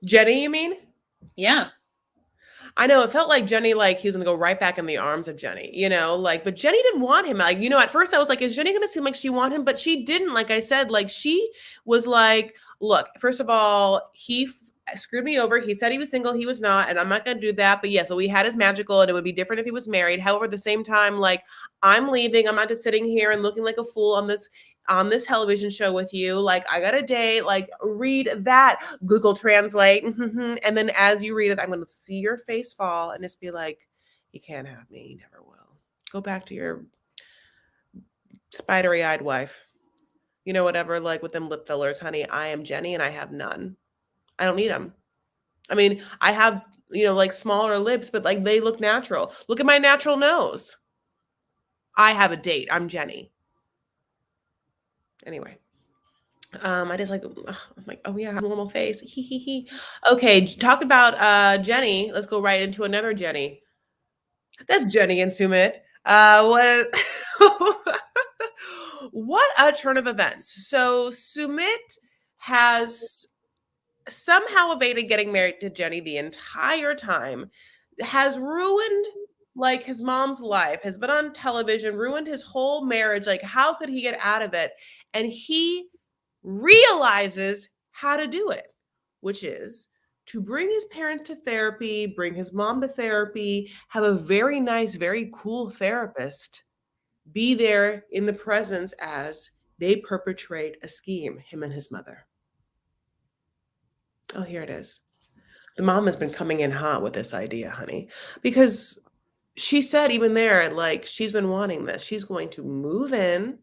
Jenny, you mean? Yeah. I know it felt like Jenny, like he was gonna go right back in the arms of Jenny, but Jenny didn't want him. Like, at first I was like, is Jenny gonna seem like she want him? But she didn't. Like I said, like she was like, look, first of all, he screwed me over. He said he was single, he was not, and I'm not gonna do that. But yeah, so we had his magical, and it would be different if he was married. However, at the same time, like I'm leaving. I'm not just sitting here and looking like a fool on this television show with you. Like I got a date. Like read that, Google Translate, and then as you read it, I'm going to see your face fall and just be like, you can't have me. You never will. Go back to your spidery-eyed wife. Whatever, like with them lip fillers, honey. I am Jenny and I have none. I don't need them. I mean, I have, like smaller lips, but like they look natural. Look at my natural nose. I have a date. I'm Jenny. Anyway. I just like, I'm like, oh yeah, normal face. Okay, talk about Jenny. Let's go right into another Jenny. That's Jenny and Sumit. What what a turn of events. So Sumit has somehow evaded getting married to Jenny the entire time, has ruined like his mom's life, has been on television, ruined his whole marriage. Like, how could he get out of it? And he realizes how to do it, which is to bring his parents to therapy, bring his mom to therapy, have a very nice, very cool therapist be there in the presence as they perpetrate a scheme, him and his mother. Oh, here it is. The mom has been coming in hot with this idea, honey, because she said even there, like, she's been wanting this. She's going to move in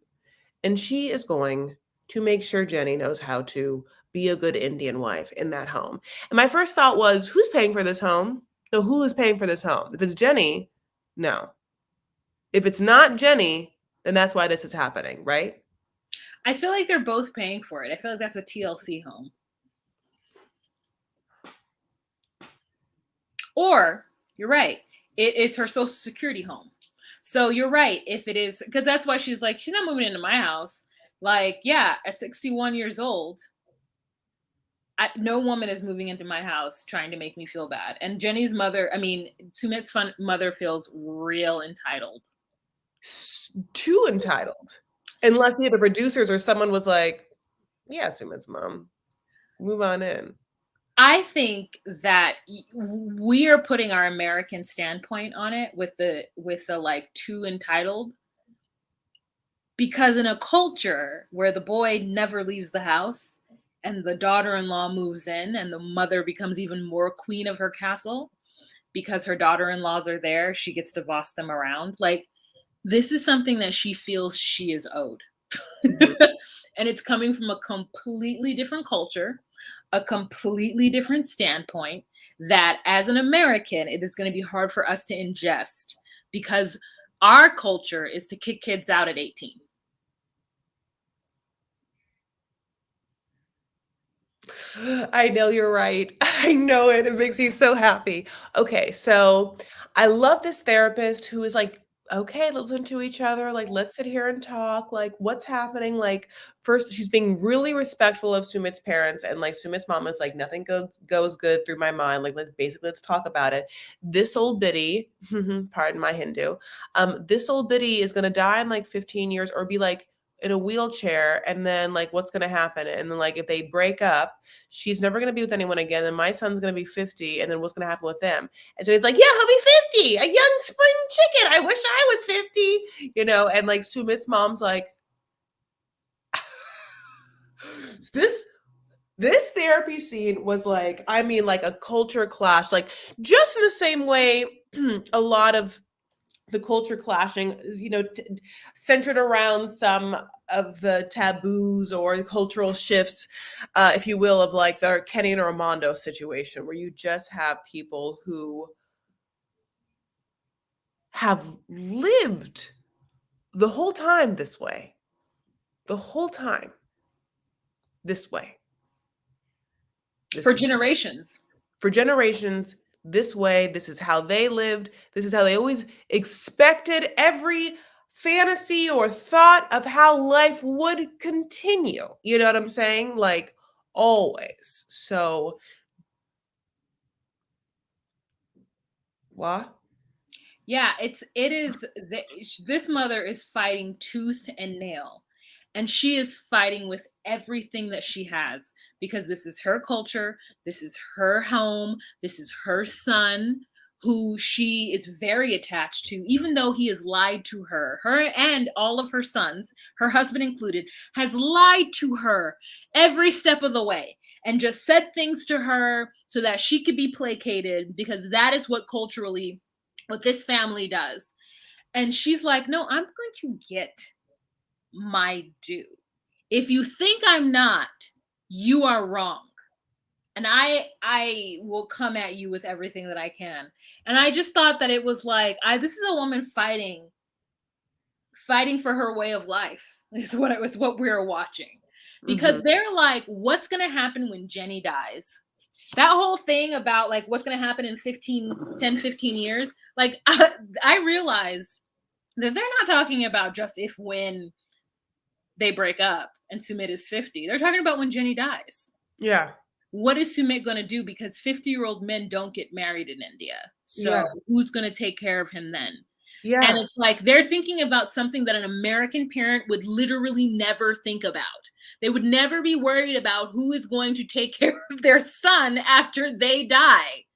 and she is going to make sure Jenny knows how to be a good Indian wife in that home. And my first thought was, who's paying for this home? No, who is paying for this home? If it's Jenny, no. If it's not Jenny, then that's why this is happening, right? I feel like they're both paying for it. I feel like that's a TLC home. Or you're right, it is her social security home. So you're right. If it is, because that's why she's like, she's not moving into my house. Like, yeah, at 61 years old, no woman is moving into my house trying to make me feel bad. And Jenny's mother, I mean, Sumit's mother feels real entitled. Too entitled. Unless the producers or someone was like, yeah, Sumit's mom, move on in. I think that we are putting our American standpoint on it with the like too entitled, because in a culture where the boy never leaves the house and the daughter-in-law moves in and the mother becomes even more queen of her castle because her daughter-in-laws are there, she gets to boss them around. Like, this is something that she feels she is owed. And it's coming from a completely different culture, a completely different standpoint, that as an American, it is going to be hard for us to ingest, because our culture is to kick kids out at 18. I know you're right. I know it. It makes me so happy. Okay, so I love this therapist who is like, okay, let's listen to each other. Like, let's sit here and talk. Like, what's happening? Like, first, she's being really respectful of Sumit's parents, and like Sumit's mom is like, nothing goes good through my mind. Like, let's talk about it. This old biddy, pardon my Hindu, this old biddy is gonna die in like 15 years or be like in a wheelchair, and then like what's gonna happen? And then like if they break up, she's never gonna be with anyone again, and my son's gonna be 50, and then what's gonna happen with them? And so it's like, yeah, he'll be 50, a young spring chicken. I wish I was 50, and like Sumit's mom's like, this therapy scene was like, I mean, like a culture clash, like just in the same way a lot of the culture clashing is, centered around some of the taboos or cultural shifts, if you will, of like the Kenny and Armando situation, where you just have people who have lived the whole time this way, the whole time this way. For generations. For generations, this way. This is how they lived. This is how they always expected every fantasy or thought of how life would continue. You know what I'm saying? Like, always. So, what? Yeah, this mother is fighting tooth and nail, and she is fighting with everything that she has, because this is her culture, this is her home, this is her son, who she is very attached to, even though he has lied to her and all of her sons, her husband included, has lied to her every step of the way and just said things to her so that she could be placated, because that is what this family does. And she's like, no, I'm going to get my due. If you think I'm not, you are wrong. And I will come at you with everything that I can. And I just thought that it was like, this is a woman fighting for her way of life. Is what we were watching. Because they're like, what's going to happen when Jenny dies? That whole thing about like what's going to happen in 10, 15 years. Like, I realize that they're not talking about just when they break up and Sumit is 50. They're talking about when Jenny dies. Yeah. What is Sumit going to do? Because 50-year-old men don't get married in India. So who's going to take care of him then? Yeah. And it's like they're thinking about something that an American parent would literally never think about. They would never be worried about who is going to take care of their son after they die,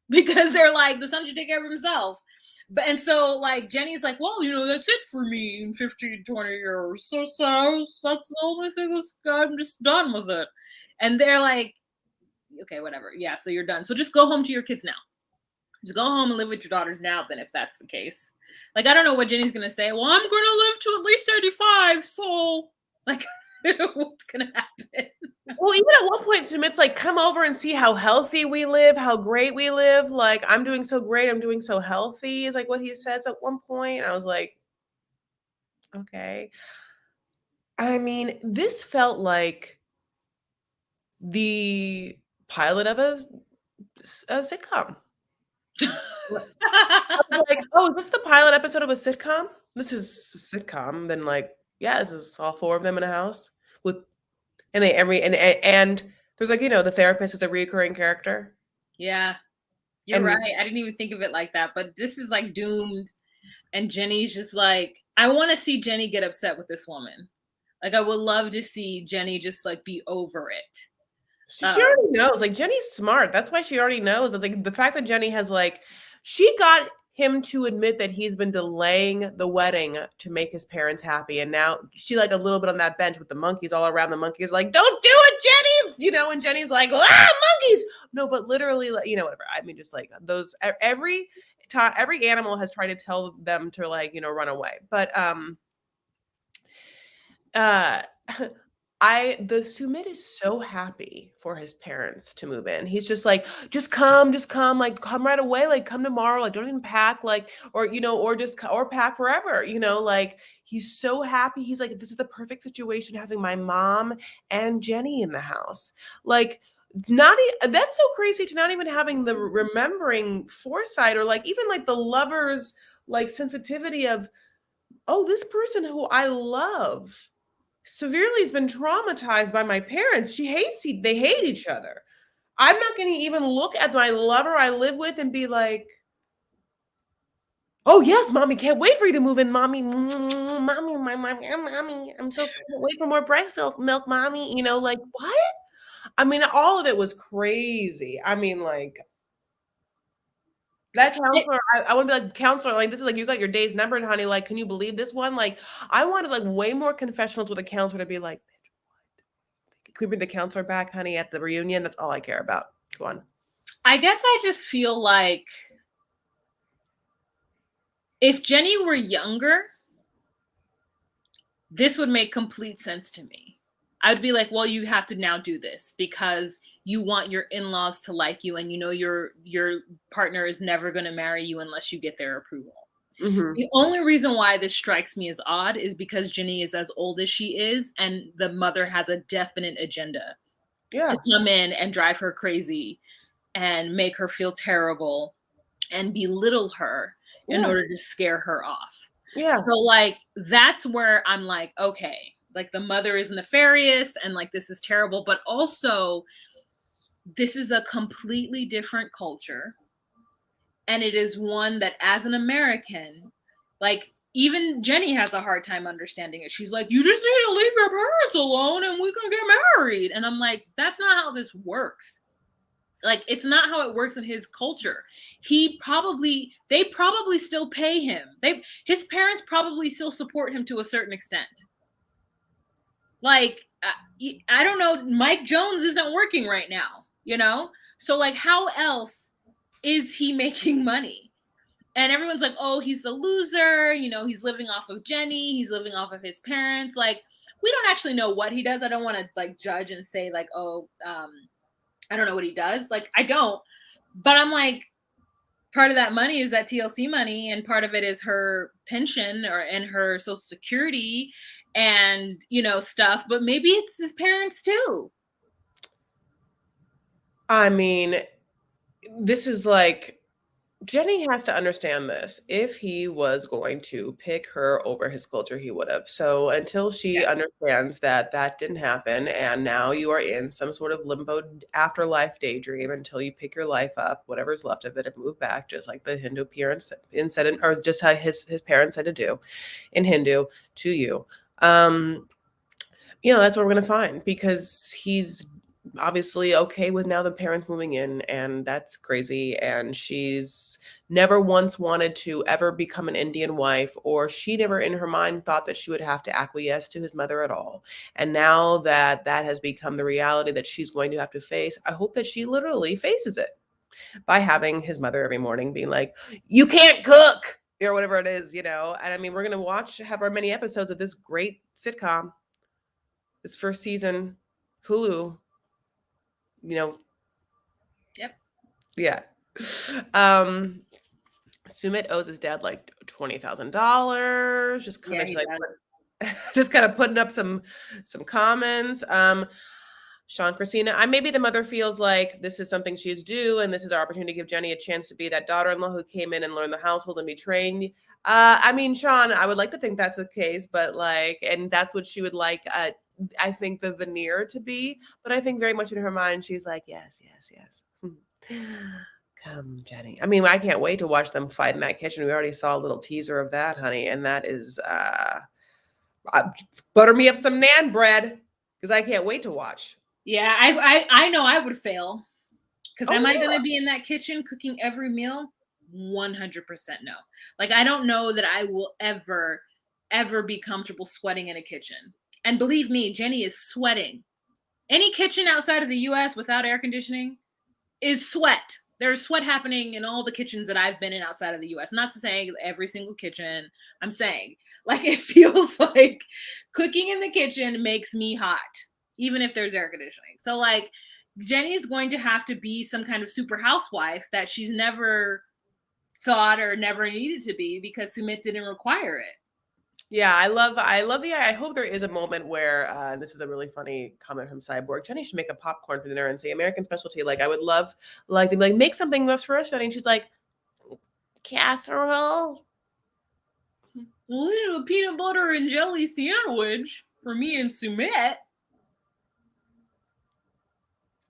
because they're like, the son should take care of himself. But and so like Jenny's like, well, that's it for me in 15, 20 years. So that's the only thing I'm just done with it. And they're like, okay, whatever. Yeah, so you're done. So just go home to your kids now. Just go home and live with your daughters now, then, if that's the case. Like, I don't know what Jenny's gonna say. Well, I'm gonna live to at least 35, so like what's gonna happen? Well, even at one point, Sumit's like, come over and see how healthy we live, how great we live. Like, I'm doing so great, I'm doing so healthy, is like what he says at one point. I was like, okay. I mean, this felt like the pilot of a sitcom. I was like, oh, is this the pilot episode of a sitcom? This is a sitcom. Then like, yeah, this is all four of them in a house with, and they and there's like, the therapist is a recurring character. Yeah, you're And right. I didn't even think of it like that, but this is like doomed. And Jenny's just like, I want to see Jenny get upset with this woman. Like, I would love to see Jenny just like be over it. she already knows. Like, Jenny's smart. That's why she already knows. It's like the fact that Jenny has like, she got him to admit that he's been delaying the wedding to make his parents happy. And now she like a little bit on that bench with the monkeys all around. The monkeys like, don't do it, Jenny. And Jenny's like, monkeys. No, but literally, like, whatever. I mean, just like those, every time, every animal has tried to tell them to like, run away. But, uh, the Sumit is so happy for his parents to move in. He's just like, just come, like come right away, like come tomorrow, like don't even pack, like, or pack forever, like he's so happy. He's like, this is the perfect situation having my mom and Jenny in the house. Like, that's so crazy to not even having the remembering foresight or like even like the lovers like sensitivity of, oh, this person who I love severely has been traumatized by my parents. They hate each other. I'm not going to even look at my lover I live with and be like, oh yes, mommy, can't wait for you to move in, mommy, mommy, my mommy, I'm so can't wait for more breast milk, mommy. Like what? I mean, all of it was crazy. I mean, like that counselor, I want to be like, counselor, like this is like you got your days numbered, honey. Like, can you believe this one? Like, I wanted like way more confessionals with a counselor to be like, can we bring the counselor back, honey, at the reunion? That's all I care about. Go on. I guess I just feel like if Jenny were younger, this would make complete sense to me. I would be like, well, you have to now do this because you want your in-laws to like you, and your partner is never going to marry you unless you get their approval. Mm-hmm. The only reason why this strikes me as odd is because Jenny is as old as she is, and the mother has a definite agenda to come in and drive her crazy and make her feel terrible and belittle her in order to scare her off. Yeah. So like that's where I'm like, okay, like the mother is nefarious and like this is terrible, but also this is a completely different culture. And it is one that as an American, like even Jenny has a hard time understanding it. She's like, you just need to leave your parents alone and we can get married. And I'm like, that's not how this works. Like, it's not how it works in his culture. They probably still pay him. His parents probably still support him to a certain extent. Like, I don't know, Mike Jones isn't working right now, So like, how else is he making money? And everyone's like, oh, he's a loser. He's living off of Jenny. He's living off of his parents. Like, we don't actually know what he does. I don't want to like judge and say like, oh, I don't know what he does. Like, I don't. But I'm like, part of that money is that TLC money, and part of it is her pension and her Social Security and, stuff. But maybe it's his parents too. I mean, this is like, Jenny has to understand this. If he was going to pick her over his culture, he would have. So until she Yes. understands that that didn't happen, and now you are in some sort of limbo afterlife daydream until you pick your life up, whatever's left of it, and move back, just like the Hindu parents said, or just how his parents said to do in Hindu to you. Um, that's what we're gonna find because he's obviously okay with now the parents moving in, and that's crazy. And she's never once wanted to ever become an Indian wife, or she never in her mind thought that she would have to acquiesce to his mother at all. And now that that has become the reality that she's going to have to face, I hope that she literally faces it by having his mother every morning being like, "You can't cook," or whatever it is, And I mean, we're gonna watch however many episodes of this great sitcom, this first season, Hulu, you know, Yep. yeah. Um, Sumit owes his dad like $20,000. Just kind Yeah, of he like does. just kind of putting up some comments. Sean Christina, I maybe the mother feels like this is something she's due, and this is our opportunity to give Jenny a chance to be that daughter-in-law who came in and learned the household and be trained. I mean, Sean, I would like to think that's the case, but like, and that's what she would like. I think the veneer to be, but I think very much in her mind, she's like, yes, yes, yes. Come, Jenny. I mean, I can't wait to watch them fight in that kitchen. We already saw a little teaser of that, honey, and that is butter me up some naan bread because I can't wait to watch. Yeah, I know I would fail. Because Oh am I yeah. gonna be in that kitchen cooking every meal? 100% no. Like I don't know that I will ever be comfortable sweating in a kitchen. And believe me, Jenny is sweating. Any kitchen outside of the US without air conditioning is sweat. There's sweat happening in all the kitchens that I've been in outside of the US. Not to say every single kitchen. I'm saying like it feels like cooking in the kitchen makes me hot, even if there's air conditioning. So like Jenny is going to have to be some kind of super housewife that she's never thought or never needed to be because Sumit didn't require it. Yeah, I love I hope there is a moment where this is a really funny comment from Cyborg. Jenny should make a popcorn for dinner and say American specialty. Like I would love like to be like make something else for us, Jenny. And she's like, casserole. A little peanut butter and jelly sandwich for me and Sumit.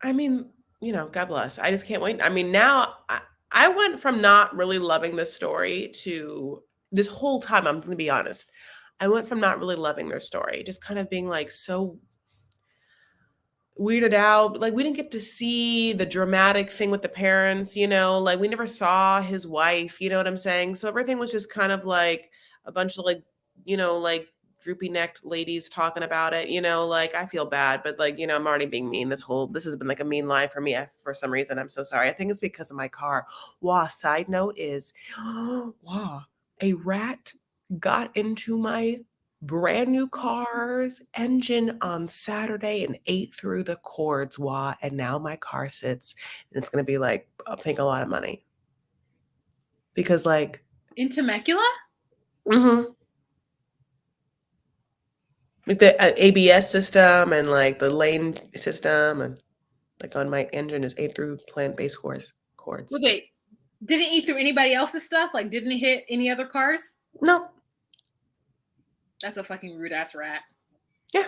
I mean, God bless. I just can't wait. I mean, now I went from not really loving this story to this whole time, I'm going to be honest. I went from not really loving their story, just kind of being like so weirded out. Like we didn't get to see the dramatic thing with the parents, like we never saw his wife, you know what I'm saying? So everything was just kind of like a bunch of like, like droopy necked ladies talking about it, like I feel bad, but like, I'm already being mean. This has been like a mean life for me for some reason. I'm so sorry. I think it's because of my car. Wow, side note is wow, a rat got into my brand new car's engine on Saturday and ate through the cords. Wah, and now my car sits and it's gonna be like I think a lot of money because like In Temecula? mhm, like the ABS system and like the lane system and like on my engine is ate through plant-based cords. Wait, didn't eat through anybody else's stuff? Like, didn't it hit any other cars? No, That's a fucking rude ass rat. yeah.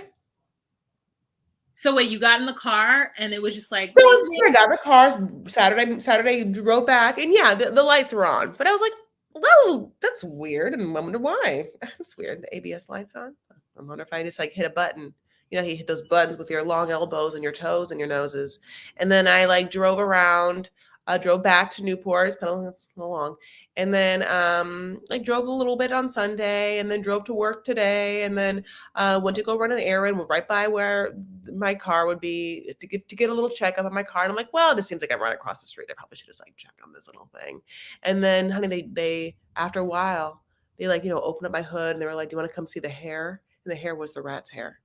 So wait, you got in the car and it was just like No, ding it's ding. I got the cars Saturday drove back and yeah, the lights were on. But I was like, well, that's weird. And I wonder why. That's weird. The ABS lights on. I wonder if I just like hit a button. You hit those buttons with your long elbows and your toes and your noses. And then I like drove around, drove back to Newport. It's kind of long. And then like drove a little bit on Sunday and then drove to work today and then went to go run an errand right by where my car would be to get a little checkup on my car. And I'm like, well, it just seems like I'm right across the street. I probably should just like check on this little thing. And then, honey, they after a while, they like, opened up my hood and they were like, do you want to come see the hair? And the hair was the rat's hair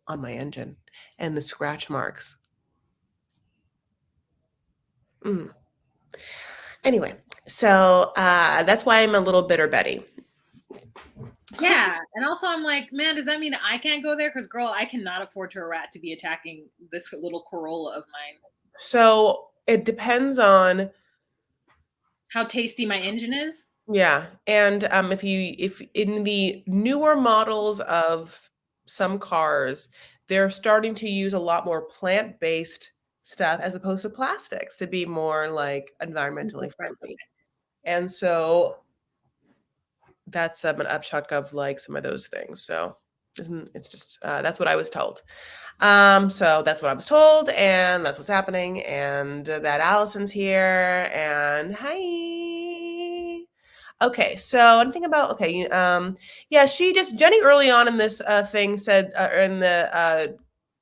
on my engine and the scratch marks. Mm. Anyway, so that's why I'm a little bitter Betty. Yeah, and also I'm like, man, does that mean I can't go there? Because girl, I cannot afford to a rat to be attacking this little Corolla of mine. So it depends on How tasty my engine is? Yeah, and, if in the newer models of some cars, they're starting to use a lot more plant-based stuff as opposed to plastics to be more, like, environmentally friendly, and so that's, an upchuck of, like, some of those things, so isn't it's just, that's what I was told. So that's what I was told, and that's what's happening, and that Allison's here, and hi. Okay, so I'm thinking about okay, yeah, she just Jenny early on in this thing said in the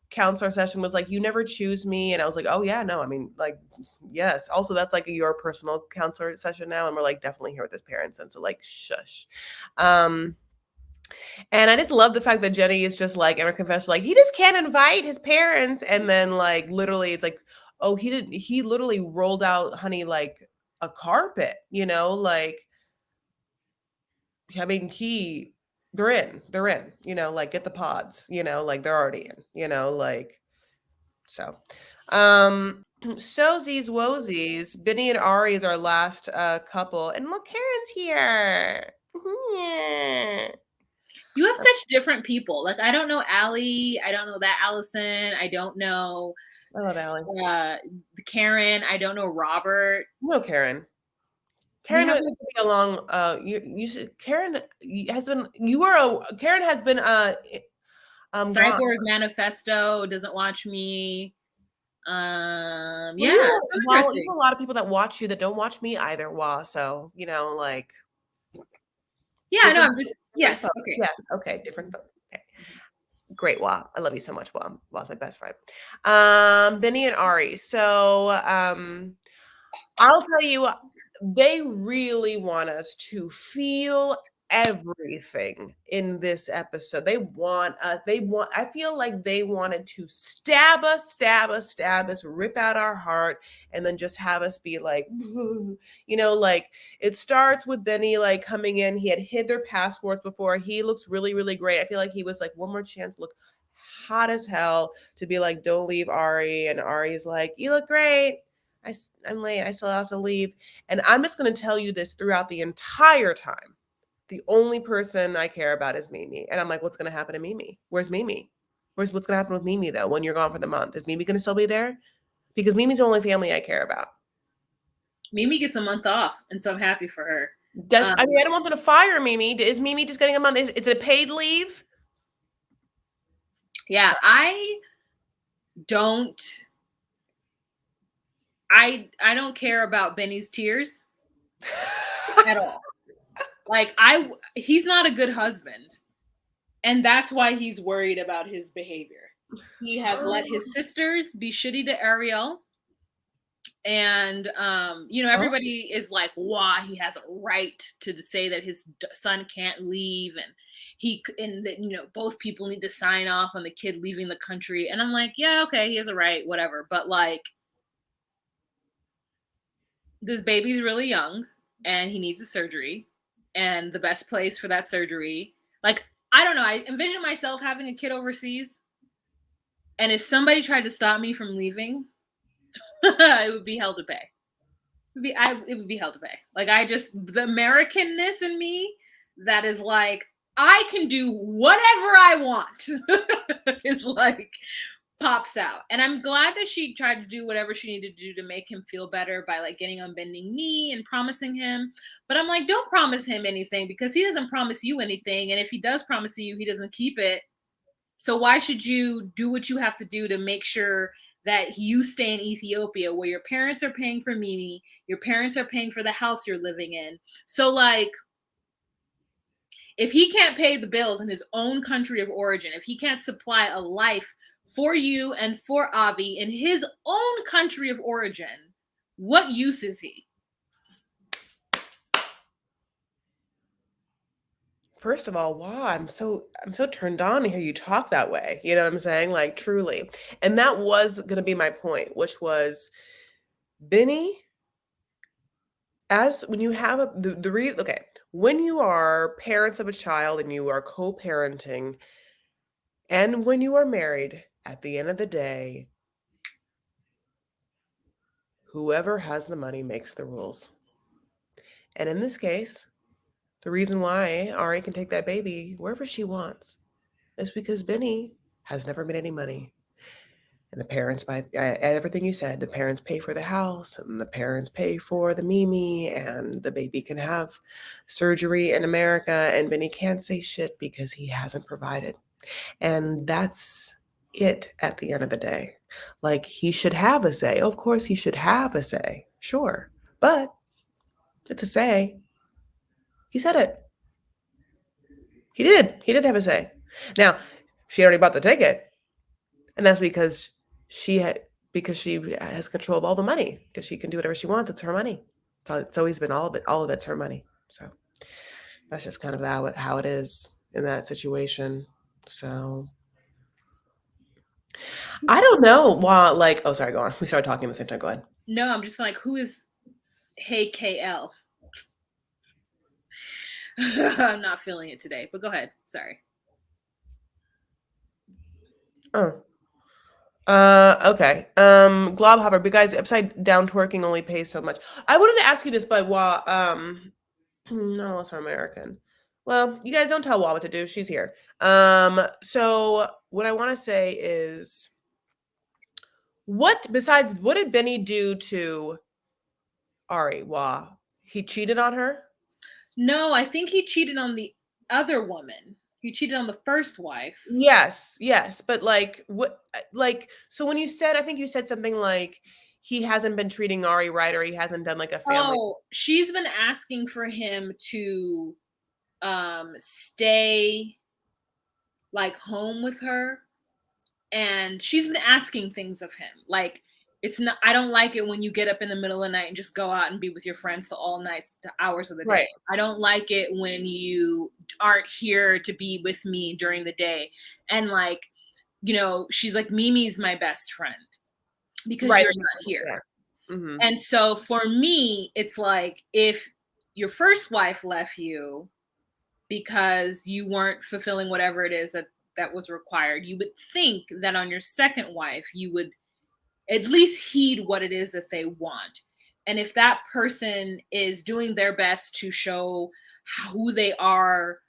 counselor session was like, "You never choose me," and I was like, "Oh yeah, no, I mean, like, yes." Also, that's like your personal counselor session now, and we're like definitely here with his parents, and so like, shush. Um, and I just love the fact that Jenny is just like Emma confessed, like, he just can't invite his parents. And then like literally it's like, oh, he literally rolled out honey like a carpet, like I mean they're in, like get the pods, like they're already in, like so. Sozies Wozies, Benny and Ari is our last couple. And look, Karen's here. Yeah. You have such different people. Like, I don't know Allie, I don't know that Allison, I don't know I love Allie. uh, Karen, I don't know Robert. No, Karen. We Karen have has like been along. You should. Has been. You were a. Karen has been. Gone. Cyborg Manifesto doesn't watch me. Well, Yeah, so you interesting. have a lot of people that watch you that don't watch me either. Wah. So like Yeah, I know. different, I'm just different yes. folks. Okay. Yes. Okay. Different folks. Okay. Great. Wah. I love you so much. Wah. Wah's my best friend. Benny and Ari. So I'll tell you, they really want us to feel everything in this episode. I feel like they wanted to stab us, rip out our heart, and then just have us be like, like it starts with Benny like coming in. He had hid their passports before. He looks really, really great. I feel like he was like, one more chance, look hot as hell to be like, don't leave Ari. And Ari's like, you look great. I'm late. I still have to leave. And I'm just going to tell you this throughout the entire time. The only person I care about is Mimi. And I'm like, what's going to happen to Mimi? Where's Mimi? What's going to happen with Mimi, though, when you're gone for the month? Is Mimi going to still be there? Because Mimi's the only family I care about. Mimi gets a month off, and so I'm happy for her. I mean, I don't want them to fire Mimi. Is Mimi just getting a month? Is it a paid leave? Yeah, don't I don't care about Benny's tears at all. Like he's not a good husband. And that's why he's worried about his behavior. He has let his sisters be shitty to Ariel. And Oh. everybody is like, "Why he has a right to say that his son can't leave, and that both people need to sign off on the kid leaving the country." And I'm like, "Yeah, okay, he has a right, whatever." But like, this baby's really young, and he needs a surgery, and the best place for that surgery, like, I don't know, I envision myself having a kid overseas, and if somebody tried to stop me from leaving, it would be hell to pay. It would be hell to pay. Like, the Americanness in me that is like, I can do whatever I want is like pops out. And I'm glad that she tried to do whatever she needed to do to make him feel better by like getting on bending knee and promising him. But I'm like, don't promise him anything, because he doesn't promise you anything. And if he does promise you, he doesn't keep it. So why should you do what you have to do to make sure that you stay in Ethiopia, where your parents are paying for Mimi, your parents are paying for the house you're living in? So like, if he can't pay the bills in his own country of origin, if he can't supply a life for you and for Avi in his own country of origin, what use is he? First of all, wow, I'm so turned on to hear you talk that way. You know what I'm saying? Like truly. And that was gonna be my point, which was Benny, as when you have okay, when you are parents of a child and you are co-parenting, and when you are married, at the end of the day, whoever has the money makes the rules. And in this case, the reason why Ari can take that baby wherever she wants is because Benny has never made any money. And the parents buy everything you said. The parents pay for the house, and the parents pay for the Mimi, and the baby can have surgery in America, and Benny can't say shit because he hasn't provided. And that's it at the end of the day. Like, he should have a say. Of course, he should have a say. Sure. But it's a say. He said it. He did. He did have a say. Now, she already bought the ticket, and that's because she has control of all the money because she can do whatever she wants. It's her money. It's always been all of it. All of it's her money. So that's just kind of how it is in that situation. So I don't know why. Like, oh, sorry. Go on. We started talking at the same time. Go ahead. No, I'm just like, who is Hey KL? I'm not feeling it today, but go ahead. Sorry. Oh. Okay. Globhopper, but guys, upside down twerking only pays so much. I wanted to ask you this, but while none of us are American. Well, you guys don't tell Wah what to do. She's here. So what I want to say is, what did Benny do to Ari? Wah, he cheated on her. No, I think he cheated on the other woman. He cheated on the first wife. Yes, but like what? Like, so when you said, I think you said something like he hasn't been treating Ari right, or he hasn't done like a family. Oh, she's been asking for him to stay like home with her, and she's been asking things of him. Like, it's not, I don't like it when you get up in the middle of the night and just go out and be with your friends to all nights to hours of the day. Right. I don't like it when you aren't here to be with me during the day. And like, you know, she's like, Mimi's my best friend because Right. you're not here. Yeah. Mm-hmm. And so for me, it's like, if your first wife left you because you weren't fulfilling whatever it is that was required, you would think that on your second wife, you would at least heed what it is that they want. And if that person is doing their best to show who they are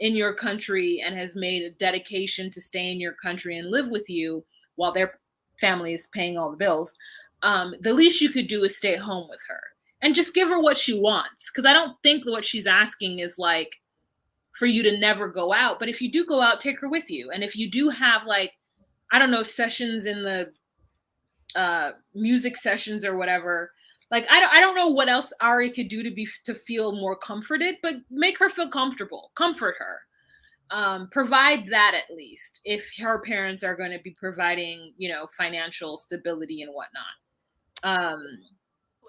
in your country and has made a dedication to stay in your country and live with you while their family is paying all the bills, the least you could do is stay home with her and just give her what she wants. Because I don't think what she's asking is like for you to never go out. But if you do go out, take her with you. And if you do have like, I don't know, sessions in the music sessions or whatever, like I don't know what else Ari could do to feel more comforted, but make her feel comfortable, comfort her, provide that at least, if her parents are going to be providing, you know, financial stability and whatnot.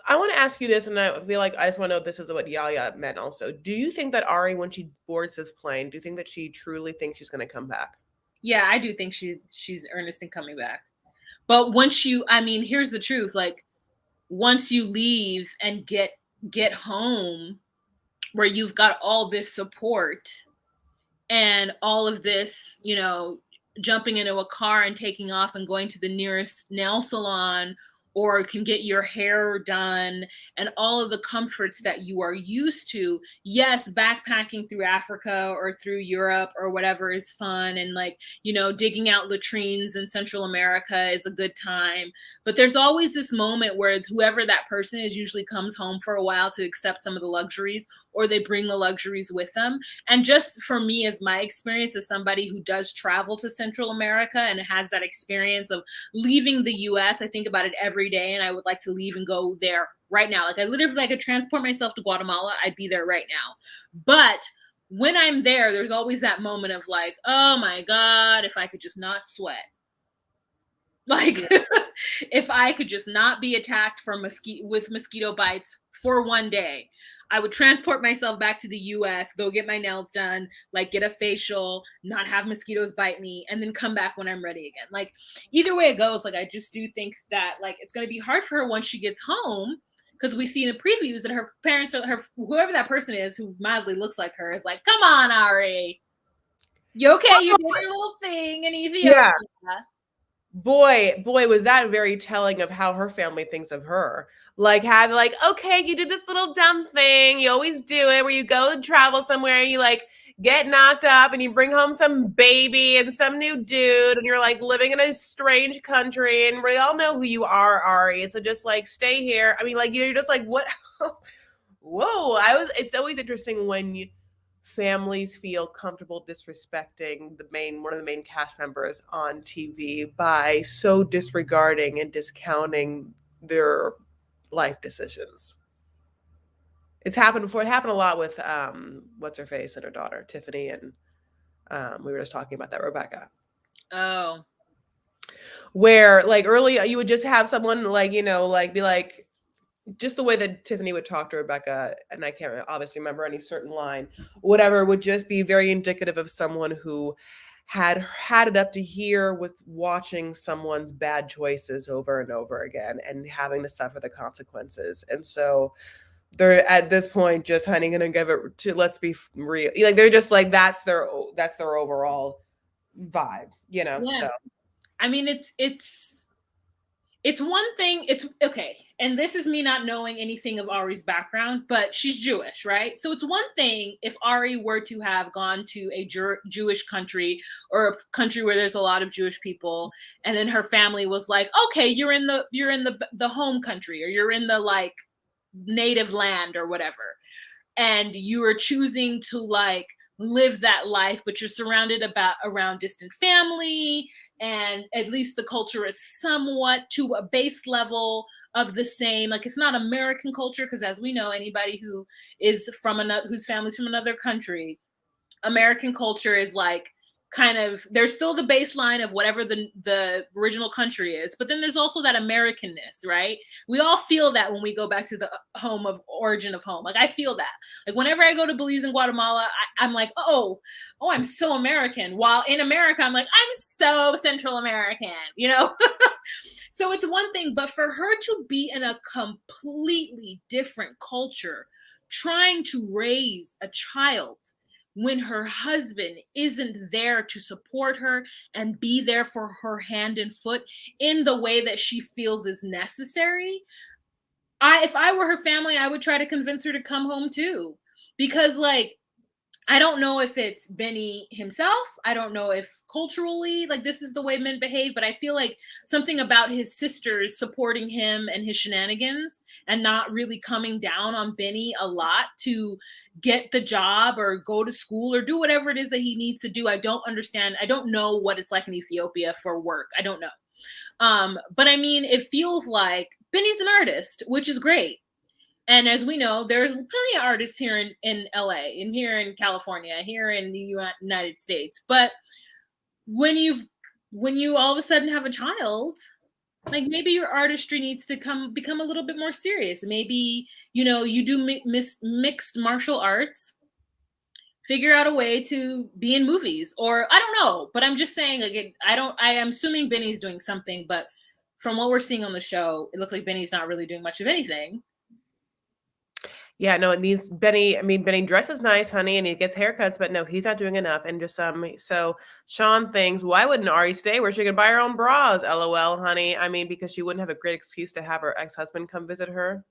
I want to ask you this, and I feel like I just want to know if this is what Yaya meant also. Do you think that Ari, when she boards this plane, do you think that she truly thinks she's going to come back? Yeah, I do think she's earnest in coming back. But once I mean, here's the truth, like once you leave and get home where you've got all this support and all of this, you know, jumping into a car and taking off and going to the nearest nail salon, or can get your hair done, and all of the comforts that you are used to. Yes, backpacking through Africa or through Europe or whatever is fun, and like, you know, digging out latrines in Central America is a good time. But there's always this moment where whoever that person is usually comes home for a while to accept some of the luxuries, or they bring the luxuries with them. And just for me, as my experience as somebody who does travel to Central America and has that experience of leaving the US, I think about it every day, and I would like to leave and go there right now. Like I literally, I could transport myself to Guatemala, I'd be there right now. But when I'm there, there's always that moment of like, oh my God, if I could just not sweat. Like if I could just not be attacked with mosquito bites for one day, I would transport myself back to the US, go get my nails done, like get a facial, not have mosquitoes bite me, and then come back when I'm ready again. Like either way it goes, like I just do think that like it's going to be hard for her once she gets home, because we see in the previews that her parents, whoever that person is who mildly looks like her, is like, come on, Ari, you okay? You did your little thing in Ethiopia. Yeah. Boy, was that very telling of how her family thinks of her. Like, have like, okay, you did this little dumb thing. You always do it where you go and travel somewhere and you like get knocked up and you bring home some baby and some new dude and you're like living in a strange country and we all know who you are, Ari. So just like stay here. I mean, like you're just like, what? Whoa. It's always interesting when families feel comfortable disrespecting one of the main cast members on TV by so disregarding and discounting their life decisions. It's happened before. It happened a lot with what's her face and her daughter Tiffany, and we were just talking about that, Rebecca. Oh, Where like early you would just have someone like like be like just the way that Tiffany would talk to Rebecca, and I can't obviously remember any certain line, whatever, would just be very indicative of someone who had it up to here with watching someone's bad choices over and over again and having to suffer the consequences. And so they're at this point just honey gonna give it to, let's be real, like they're just like that's their overall vibe, yeah. so I mean, it's one thing. It's okay, and this is me not knowing anything of Ari's background, but she's Jewish, right? So it's one thing if Ari were to have gone to a Jewish country or a country where there's a lot of Jewish people, and then her family was like, "Okay, you're in the home country, or you're in the like native land or whatever," and you are choosing to like live that life, but you're surrounded around distant family, and at least the culture is somewhat to a base level of the same. Like it's not American culture, because as we know, anybody who is from another, whose family's from another country, American culture is like kind of, there's still the baseline of whatever the original country is, but then there's also that Americanness, right? We all feel that when we go back to the home of origin of home. Like I feel that. Like whenever I go to Belize and Guatemala, I'm like, oh, I'm so American. While in America, I'm like, I'm so Central American, you know? So it's one thing, but for her to be in a completely different culture, trying to raise a child when her husband isn't there to support her and be there for her hand and foot in the way that she feels is necessary. If I were her family, I would try to convince her to come home too. Because like I don't know if it's Benny himself. I don't know if culturally, like, this is the way men behave, but I feel like something about his sisters supporting him and his shenanigans and not really coming down on Benny a lot to get the job or go to school or do whatever it is that he needs to do. I don't understand. I don't know what it's like in Ethiopia for work. I don't know. But I mean, it feels like Benny's an artist, which is great. And as we know, there's plenty of artists here in LA and here in California, here in the United States. But when you all of a sudden have a child, like maybe your artistry needs to become a little bit more serious. Maybe, you do mixed martial arts, figure out a way to be in movies, or I don't know. But I'm just saying, like, I am assuming Benny's doing something, but from what we're seeing on the show, it looks like Benny's not really doing much of anything. Yeah, no, it needs Benny. I mean, Benny dresses nice, honey, and he gets haircuts, but no, he's not doing enough. And just so Sean thinks, why wouldn't Ari stay where she could buy her own bras? LOL, honey. I mean, because she wouldn't have a great excuse to have her ex-husband come visit her.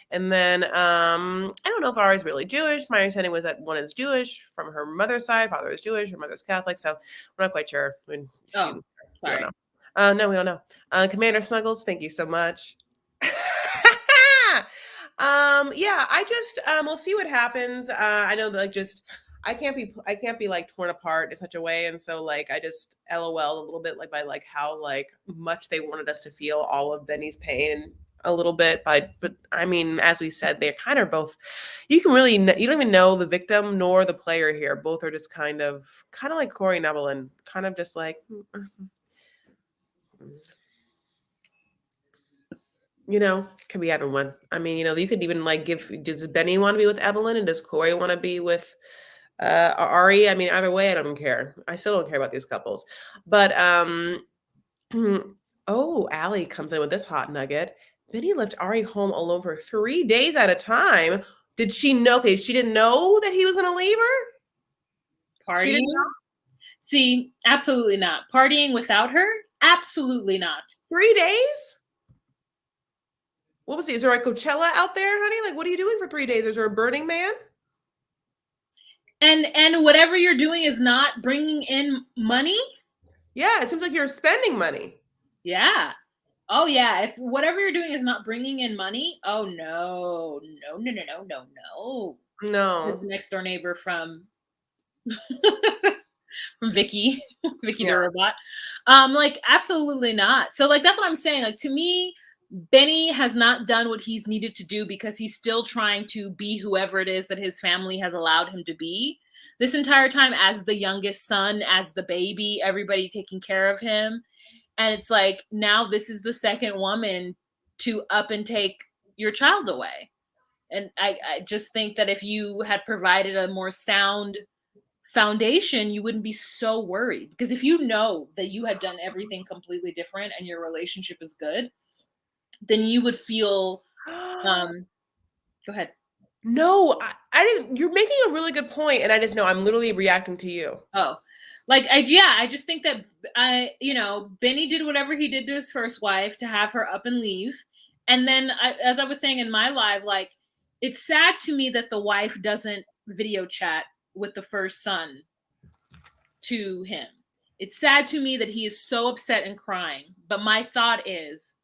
And then I don't know if Ari's really Jewish. My understanding was that one is Jewish from her mother's side, father is Jewish, her mother's Catholic, so we're not quite sure. We Oh, sorry. don't know. No, we don't know. Commander Snuggles, thank you so much. Yeah, I just we'll see what happens. I know that like just I can't be like torn apart in such a way, and so like I just LOL a little bit like by like how like much they wanted us to feel all of Benny's pain a little bit, but I mean, as we said, they're kind of both. You can really you don't even know the victim nor the player here. Both are just kind of like Corey and Evelyn, kind of just like. Can be everyone. I mean, you could even like does Benny want to be with Evelyn and does Corey want to be with Ari? I mean, either way, I don't care. I still don't care about these couples. But oh, Allie comes in with this hot nugget. Benny left Ari home alone for 3 days at a time. Did she know? Okay, she didn't know that he was gonna leave her? She Partying? didn't know? See, absolutely not. Partying without her? Absolutely not. 3 days? What was it? Is there a Coachella out there, honey? Like, what are you doing for 3 days? Is there a Burning Man? And whatever you're doing is not bringing in money? Yeah, it seems like you're spending money. Yeah. Oh yeah, if whatever you're doing is not bringing in money, oh no. No, no, no, no, no, no. The No. next door neighbor from from Vicky, Vicky the Yeah. robot. Like absolutely not. So like that's what I'm saying. Like to me, Benny has not done what he's needed to do because he's still trying to be whoever it is that his family has allowed him to be. This entire time as the youngest son, as the baby, everybody taking care of him. And it's like now this is the second woman to up and take your child away. And I just think that if you had provided a more sound foundation, you wouldn't be so worried. Because if you know that you had done everything completely different and your relationship is good, then you would feel go ahead. No, I didn't. You're making a really good point, and I just know I'm literally reacting to you. Oh, like I just think that Benny did whatever he did to his first wife to have her up and leave. And then as I was saying in my live, like it's sad to me that the wife doesn't video chat with the first son to him. It's sad to me that he is so upset and crying. But my thought is,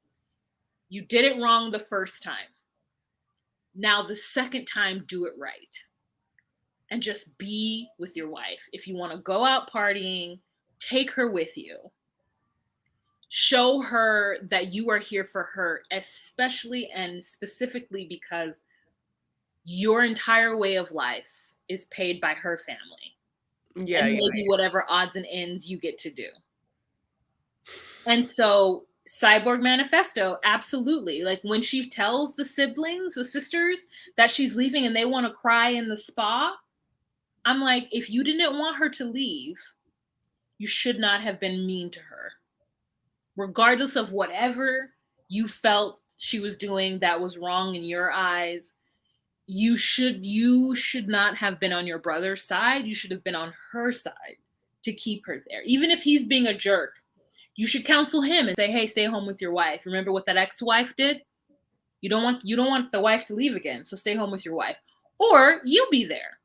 you did it wrong the first time. Now the second time, do it right. And just be with your wife. If you want to go out partying, take her with you. Show her that you are here for her, especially and specifically because your entire way of life is paid by her family. Yeah, And yeah, maybe whatever odds and ends you get to do. And so Cyborg Manifesto, absolutely. Like when she tells the siblings, the sisters, that she's leaving and they want to cry in the spa, I'm like, if you didn't want her to leave, you should not have been mean to her. Regardless of whatever you felt she was doing that was wrong in your eyes, you should not have been on your brother's side. You should have been on her side to keep her there. Even if he's being a jerk, you should counsel him and say, "Hey, stay home with your wife. Remember what that ex-wife did? You don't want the wife to leave again, so stay home with your wife." Or you be there.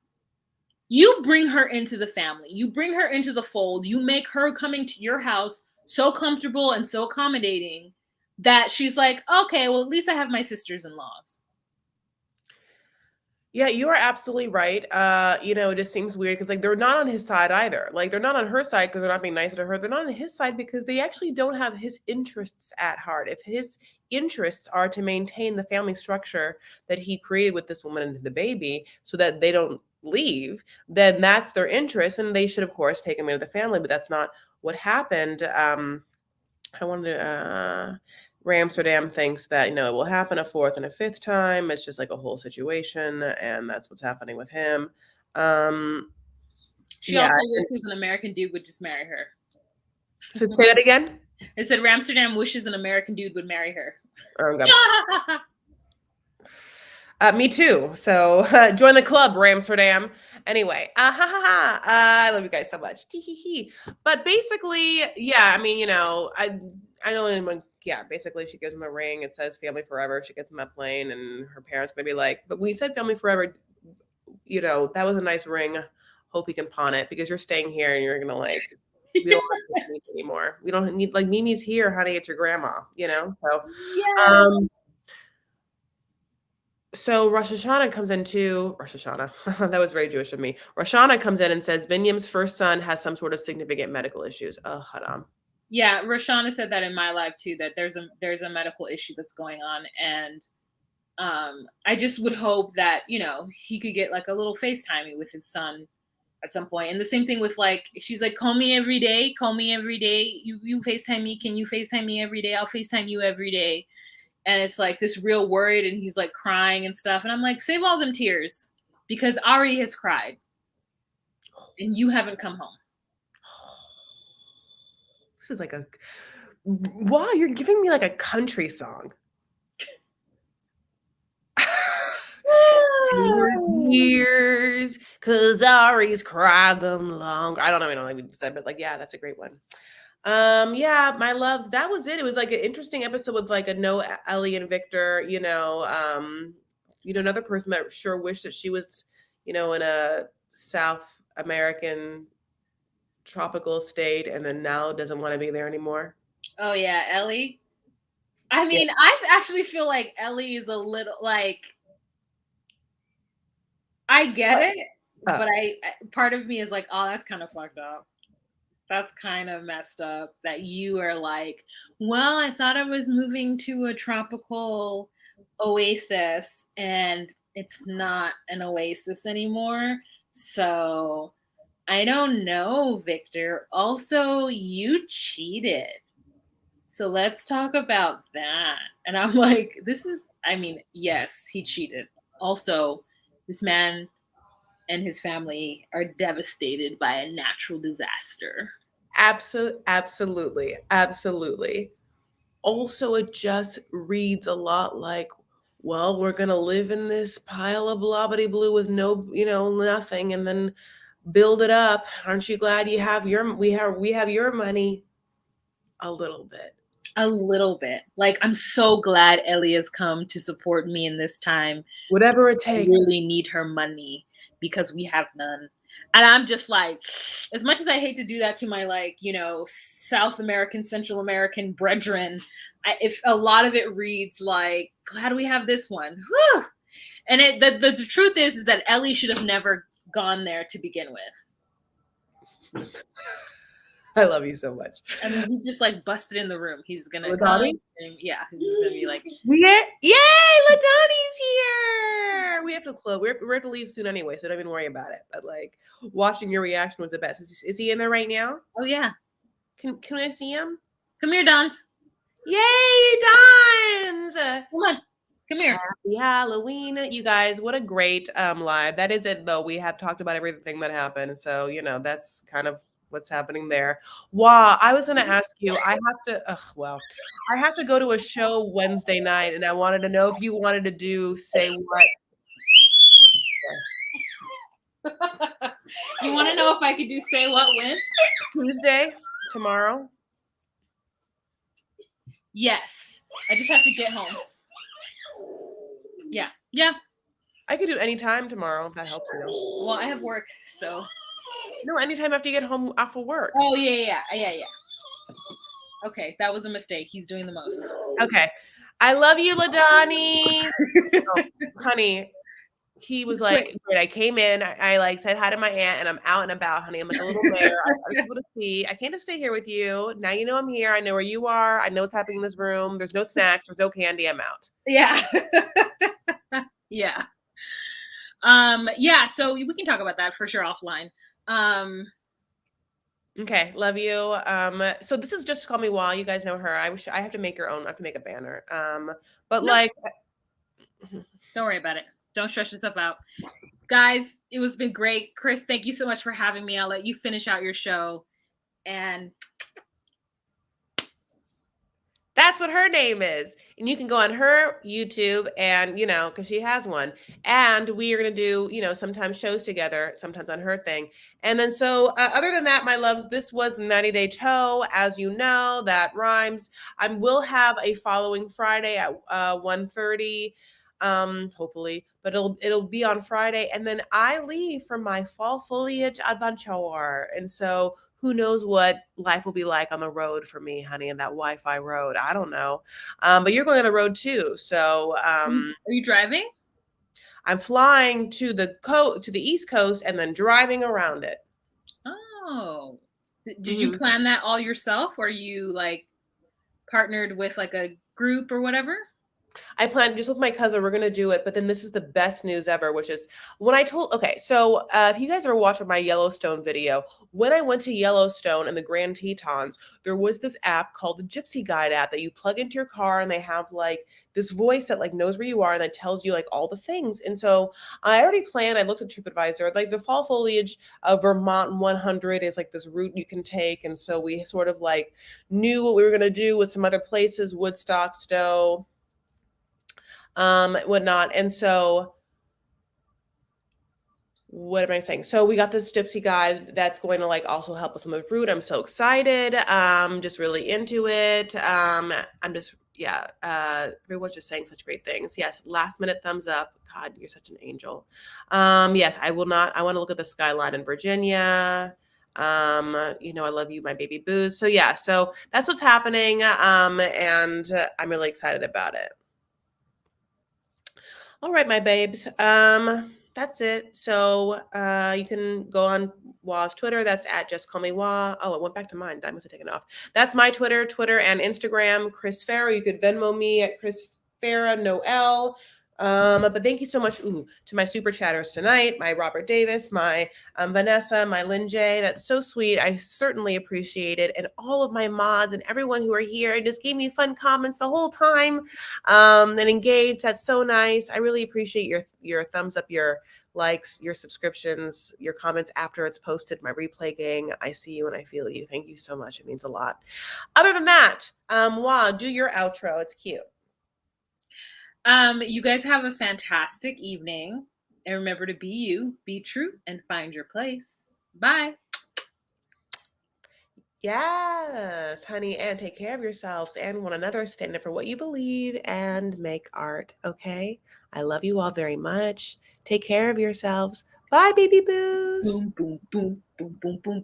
You bring her into the family. You bring her into the fold. You make her coming to your house so comfortable and so accommodating that she's like, "Okay, well, at least I have my sisters-in-laws." yeah. You are absolutely right. It just seems weird because like they're not on his side either. Like they're not on her side because they're not being nice to her. They're not on his side because they actually don't have his interests at heart. If his interests are to maintain the family structure that he created with this woman and the baby, so that they don't leave, then that's their interest, and they should, of course, take him into the family. But that's not what happened. I wanted to. Ramsterdam thinks that it will happen a fourth and a fifth time. It's just like a whole situation, and that's what's happening with him. Um, She yeah. also wishes an American dude would just marry her. So say that again. It said Ramsterdam wishes an American dude would marry her. Oh, God. Me too. So join the club, Ramsterdam. Anyway, I love you guys so much. But basically, yeah. I mean, I don't even. Yeah, basically, she gives him a ring. It says "Family Forever." She gets on that plane, and her parents gonna be like, "But we said family forever. That was a nice ring. Hope you can pawn it because you're staying here, and you're gonna like." We don't like Mimi anymore. We don't need like Mimi's here, honey. It's your grandma, So, Yeah. um, so Rosh Hashanah comes in too. Rosh Hashanah. That was very Jewish of me. Rosh Hashanah comes in and says Binyam's first son has some sort of significant medical issues. Oh, haram. Yeah, Roshana said that in my live too, that there's a medical issue that's going on. And I just would hope that, he could get like a little FaceTiming with his son at some point. And the same thing with like, she's like, call me every day, call me every day. You FaceTime me. Can you FaceTime me every day? I'll FaceTime you every day. And it's like this real worried and he's like crying and stuff. And I'm like, save all them tears because Ari has cried and you haven't come home. This is like wow, you're giving me like a country song. Years, cause Ari's cried them long. I don't know what you said, but like, yeah, that's a great one. Yeah, my loves, that was it. It was like an interesting episode with like a no Ellie and Victor, another person that sure wished that she was, in a South American tropical state and then now doesn't want to be there anymore. Oh yeah, Ellie. I Yeah. mean, I actually feel like Ellie is a little like I get What? it, Oh, but part of me is like, oh, that's kind of fucked up. That's kind of messed up that you are like, well, I thought I was moving to a tropical oasis and it's not an oasis anymore. So I don't know, Victor. Also, you cheated. So let's talk about that. And I'm like, I mean, yes, he cheated. Also, this man and his family are devastated by a natural disaster. absolutely, absolutely. Also, it just reads a lot like, well, we're gonna live in this pile of blobbity blue with no, nothing, and then build it up. Aren't you glad you have we have your money? A little bit. A little bit. Like, I'm so glad Ellie has come to support me in this time. Whatever it I takes. really need her money because we have none. And I'm just like, as much as I hate to do that to my like, South American, Central American brethren, if a lot of it reads like, glad we have this one. Whew. And the truth is that Ellie should have never gone there to begin with. I love you so much. I mean, he just like busted in the room. He's gonna come. Ladani? And, yeah, he's just gonna be like, Yeah. Yay! Ladani's here. We have to close. We have to leave soon anyway, so don't even worry about it. But like watching your reaction was the best. Is he in there right now? oh yeah, Can I see him? come here, Dons. Yay, Dons! Come on, come here. Happy Halloween, you guys. What a great live. That is it though. We have talked about everything that happened. So, that's kind of what's happening there. Wow, I was gonna ask you, I have to go to a show Wednesday night and I wanted to know if you wanted to do say what. You want to know if I could do say what when? Tuesday, tomorrow. Yes. I just have to get home. Yeah. Yeah. I could do any time tomorrow if that helps you. Well, I have work, so. No, anytime after you get home off of work. Oh yeah. Okay, that was a mistake. He's doing the most. Okay. I love you, Ladani. Oh, honey, he was like, great. I came in, I like said hi to my aunt, and I'm out and about, honey. I'm like a little bear. I able to see. I came to stay here with you. Now you know I'm here. I know where you are. I know what's happening in this room. There's no snacks. There's no candy. I'm out. Yeah. Yeah. Yeah, so we can talk about that for sure offline. Okay, love you. So this is Just Call Me Wall. You guys know her. I have to make your own. I have to make a banner. But no. Like, don't worry about it. Don't stress yourself out. Guys, it was been great. Chris, thank you so much for having me. I'll let you finish out your show. And that's what her name is. And you can go on her YouTube and, because she has one. And we are going to do, sometimes shows together, sometimes on her thing. And then so other than that, my loves, this was the 90-Day Toe. As you know, that rhymes. I will have a following Friday at 1:30. Hopefully, but it'll be on Friday, and then I leave for my fall foliage adventure, and so who knows what life will be like on the road for me, honey, in that Wi-Fi road. I don't know, but you're going on the road too, so are you driving? I'm flying to the East Coast and then driving around it. Oh, did you plan that all yourself, or you like partnered with like a group or whatever? I planned just with my cousin, we're going to do it. But then this is the best news ever, which is when okay, so if you guys ever watched my Yellowstone video, when I went to Yellowstone and the Grand Tetons, there was this app called the Gypsy Guide app that you plug into your car and they have like this voice that like knows where you are and that tells you like all the things. And so I already planned, I looked at TripAdvisor, like the fall foliage of Vermont 100 is like this route you can take. And so we sort of like knew what we were going to do with some other places, Woodstock, Stowe, whatnot. And so what am I saying? So we got this gypsy guide that's going to like also help us on the route. I'm so excited. Just really into it. I'm just yeah. Everyone's just saying such great things. Yes, last minute thumbs up. God, you're such an angel. Yes, I will not. I want to look at the skyline in Virginia. I love you, my baby booze. So yeah, so that's what's happening. And I'm really excited about it. All right, my babes. That's it. So you can go on Wa's Twitter. That's at Just Call Me Wa. Oh, it went back to mine. I must have taken it off. That's my Twitter and Instagram, Chris Farah. You could Venmo me at Chris Farah Noel. But thank you so much to my super chatters tonight, my Robert Davis, my Vanessa, my Lynn J. That's so sweet. I certainly appreciate it. And all of my mods and everyone who are here and just gave me fun comments the whole time and engaged. That's so nice. I really appreciate your thumbs up, your likes, your subscriptions, your comments after it's posted, my replay gang. I see you and I feel you. Thank you so much. It means a lot. Other than that, Wa, do your outro. It's cute. You guys have a fantastic evening. And remember to be you, be true, and find your place. Bye. Yes, honey, and take care of yourselves and one another. Stand up for what you believe and make art. Okay. I love you all very much. Take care of yourselves. Bye, baby boos. Boom, boom, boom, boom, boom, boom.